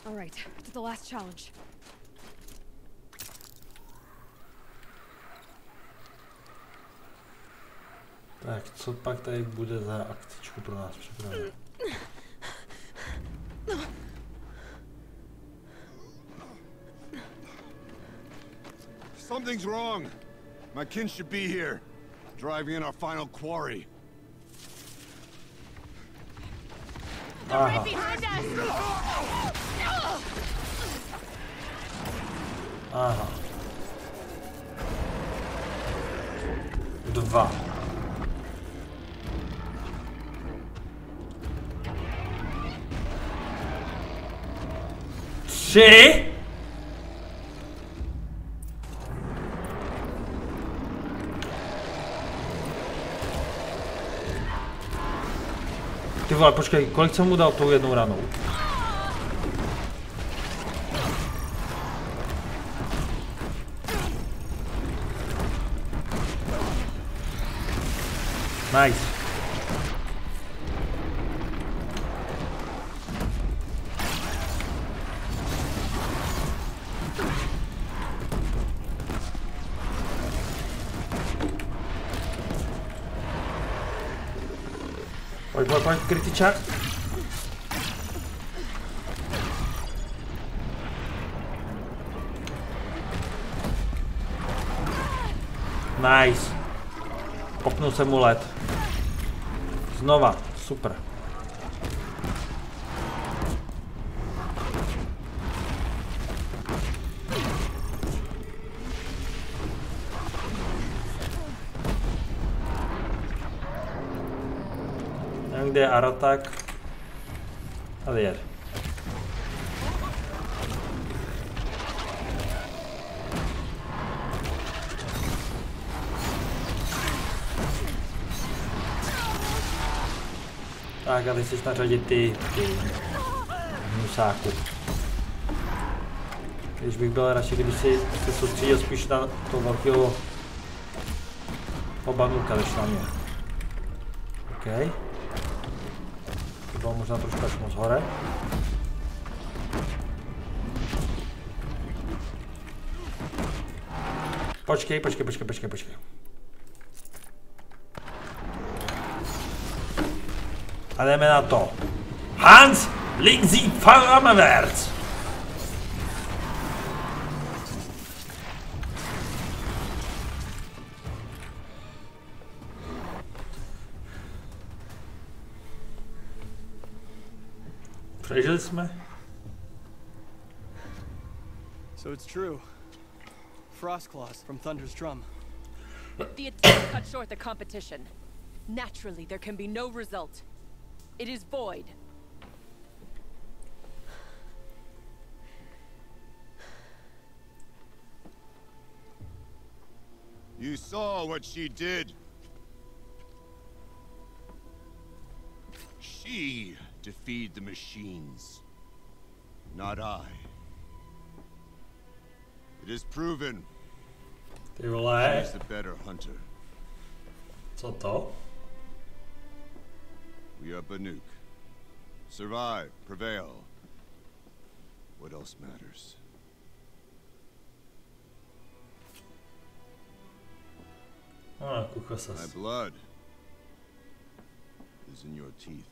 Speaker 3: Alright, to the last challenge.
Speaker 1: Tak, co pak tady bude za akcičku pro nás připravené?
Speaker 9: Something's wrong. My kin should be here, driving in our final quarry.
Speaker 1: Aha. Aha. 2. Tři. Ty vole, počkej, kolik jsem mu dal tou jednou ranou? Nice. Pojď, kritičák. Nice. Popnul jsem mu led. Znova, super. Nevím, kde je Aratak. Tady je. Tak a teď chceš nařadit ty hnusáky. Když bych byl radši, kdyby si se soustředil spíš na toho velkého banuka, než na mě. OK. To bylo možná trošku až moc hore. Počkej. A jdeme na to. Hans, leg sie vorwärts! Přežili jsme?
Speaker 13: So it's true. Frost claws from Thunder's drum.
Speaker 5: The attempt cut short the competition. Naturally, there can be no result. It is void.
Speaker 9: You saw what she did. She defeated the machines, not I. It is proven.
Speaker 1: Ty vole.
Speaker 9: She's the better hunter.
Speaker 1: Co to?
Speaker 9: We are Banuk. Survive, prevail. What else matters? My blood is in your teeth.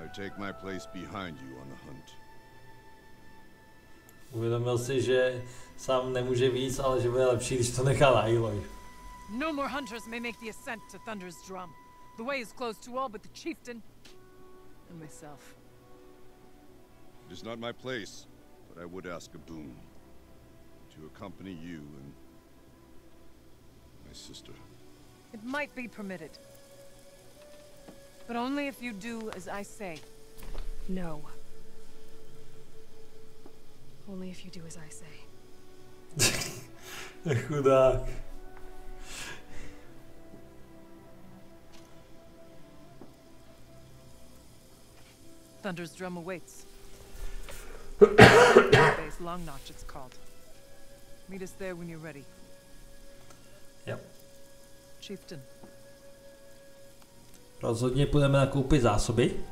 Speaker 9: I take my place behind you on the hunt.
Speaker 1: Uvědomil si, že sám nemůže víc, ale že bude lepší, když to nechá na Aloy.
Speaker 8: No more hunters may make the ascent to Thunder's drum. The way is closed to all but the chieftain and myself.
Speaker 9: It is not my place, but I would ask a boon. To accompany you and my sister.
Speaker 8: It might be permitted. But only if you do as I say.
Speaker 3: No. Only if you do as I say.
Speaker 1: Chudák.
Speaker 8: Thunder's drum awaits. Base Long Notch, it's called. Meet us there when you're ready.
Speaker 1: Yep.
Speaker 8: Chieftain.
Speaker 1: Rozhodně půjdeme nakoupit zásoby.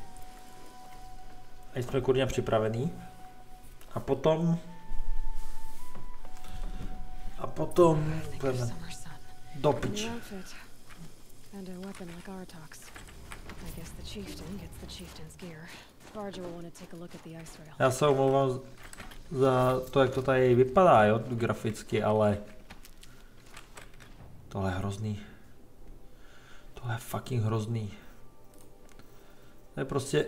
Speaker 1: A jsme kurně připravení. A potom půjdeme do piči.
Speaker 3: And a weapon like Artok's. I guess the chieftain gets the chieftain's gear. Barger will want to take a look at the ice rail.
Speaker 1: Já se omlouvám za to, jak to tady vypadá, jo, graficky, ale tohle je hrozný. Tohle je fucking hrozný. To je prostě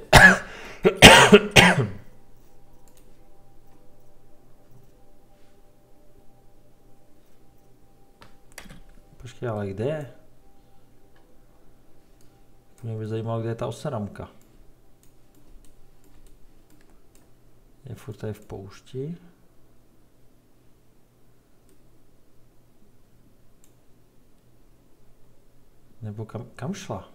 Speaker 1: počkej, ale kde je? Mě by zajímalo, kde je ta oseramka. Je furt tady v poušti. Nebo kam šla?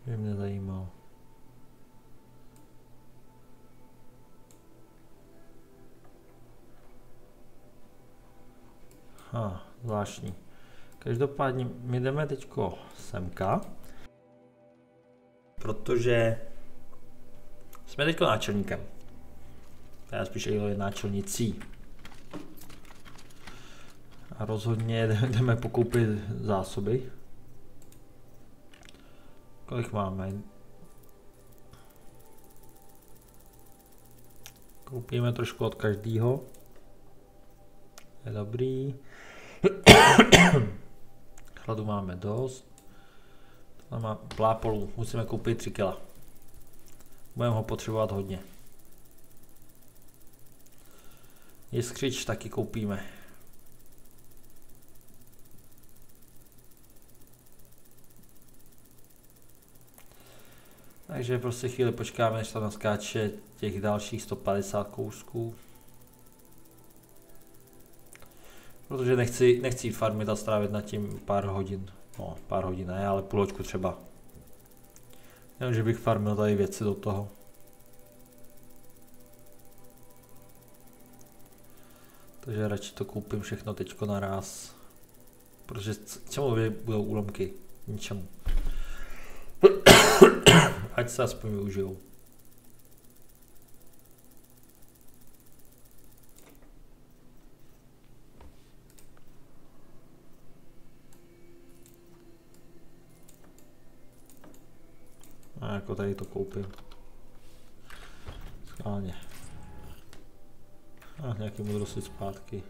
Speaker 1: Mě zajímalo. Zvláštní. Každopádně my jdeme teďko semka, protože jsme teďko náčelníkem. Já spíš je náčelnicí. A rozhodně jdeme pokoupit zásoby. Kolik máme? Koupíme trošku od každého. Je dobrý. Chladu máme dost. Tohle má plápolů. Musíme koupit 3 kg. Budeme ho potřebovat hodně. Jiskřič taky koupíme. Takže prostě chvíli počkáme, než to naskáče těch dalších 150 kousků. Protože nechci farmit a strávit nad tím pár hodin. No, pár hodin ne, ale půlhoďku třeba. Jenom, že bych farmil tady věci do toho. Takže radši to koupím všechno teďko naraz. Protože čemu budou úlomky? Ničemu. Ať se aspoň využijou. A jako tady to koupím. Schválně. A nějaký modrosy zpátky.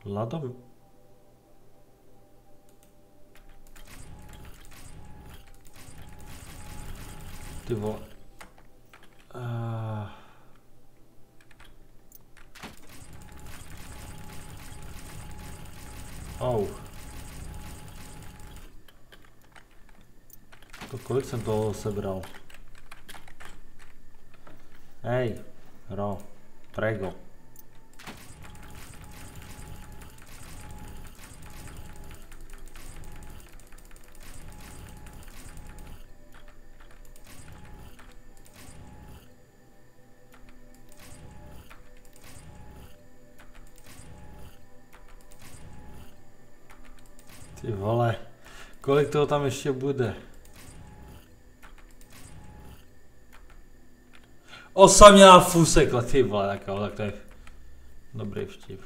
Speaker 1: Ladom. Ty vole. To kolik jsem toho sebral? Hej, prego. Ty vole, kolik toho tam ještě bude? Osamělá fusekla, ty vole, tak to je dobrý vtip.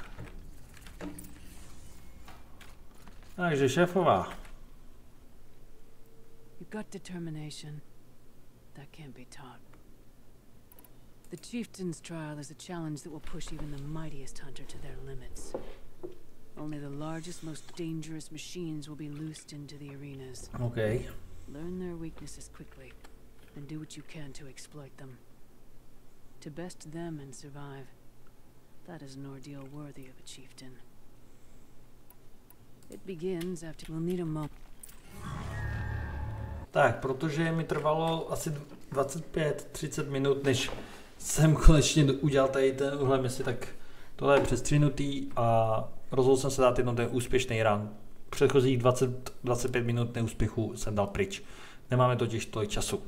Speaker 1: Takže šéfová.
Speaker 14: You've got determination. That can't be taught. The chieftain's trial is a challenge that will push even the mightiest hunter to their limits. Only the largest, most dangerous machines will be loosed into the arenas.
Speaker 1: Okay.
Speaker 14: Learn their weaknesses quickly, and do what you can to exploit them. To best them and survive. That is an ordeal worthy of a chieftain. It begins after we'll need a moment.
Speaker 1: Tak, protože mi trvalo asi 25-30 minut, než jsem konečně udělal tady tenhle misi, tak tohle je přestřinutý a rozhodl jsem se dát jednou ten úspěšný run. Předchozích 20-25 minut neúspěchu jsem dal pryč. Nemáme totiž tolik času.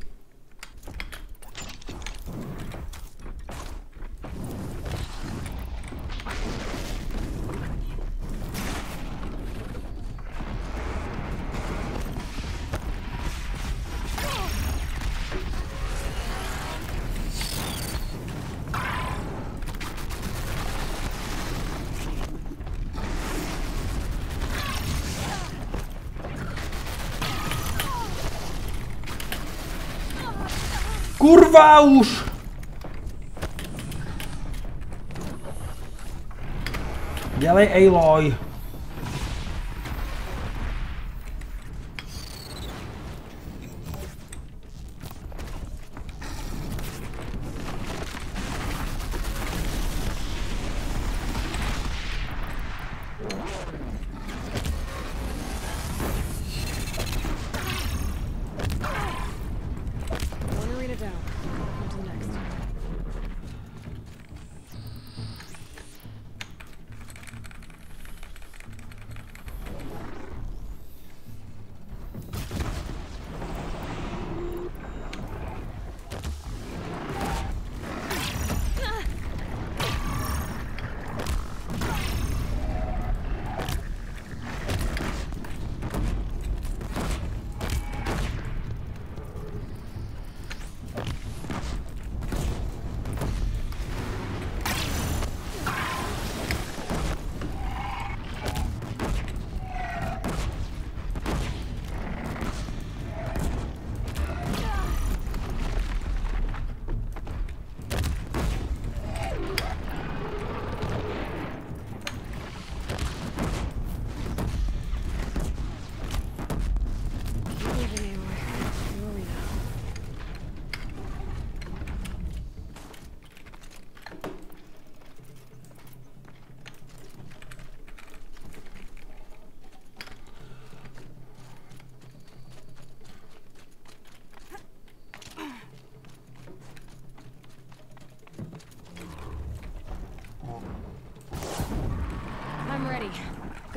Speaker 1: Kurva už! Dělej Aloy!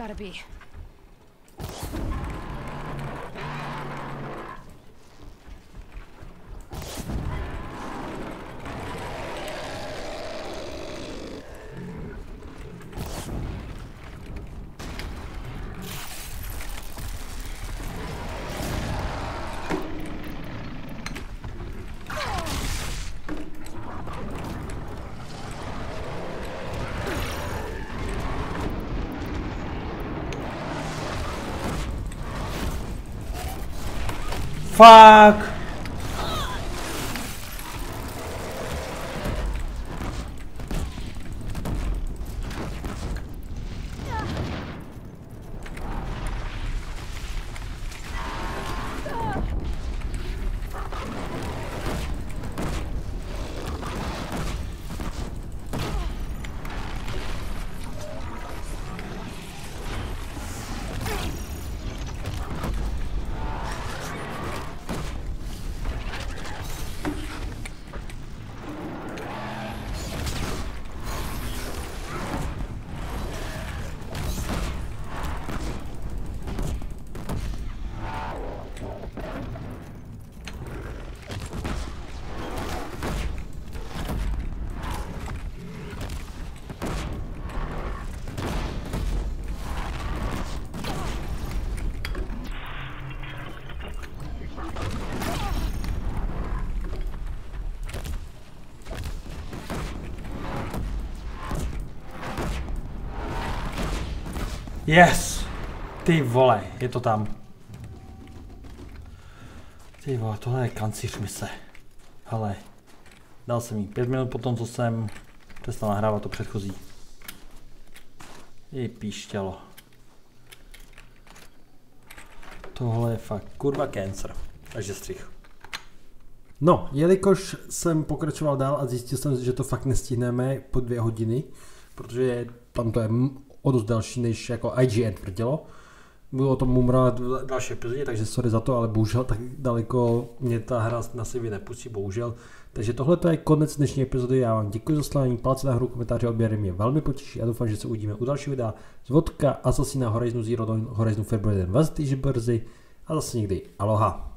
Speaker 3: gotta be.
Speaker 1: Fuck! Yes! Ty vole, je to tam. Ty vole, tohle je kancíř mise. Hele, dal jsem jí 5 minut po tom, co jsem přestal nahrávat to předchozí. Je píšťalo. Tohle je fakt kurva cancer. Takže střih. No, jelikož jsem pokračoval dál a zjistil jsem, že to fakt nestihneme po 2 hodiny, protože tam to je o dost další, než jako IGN tvrdilo. Bylo to mumra v další epizodě, takže sorry za to, ale bohužel tak daleko mě ta hra na sebe nepustí, bohužel. Takže tohle to je konec dnešní epizody, já vám děkuji za sledování, palce nahoru, komentáře, odběry mě velmi potěší a doufám, že se uvidíme u dalšího videa z vodka Assassina Horizonu Zero Dawn, Horizonu February 20 týdny brzy a zase někdy. Aloha.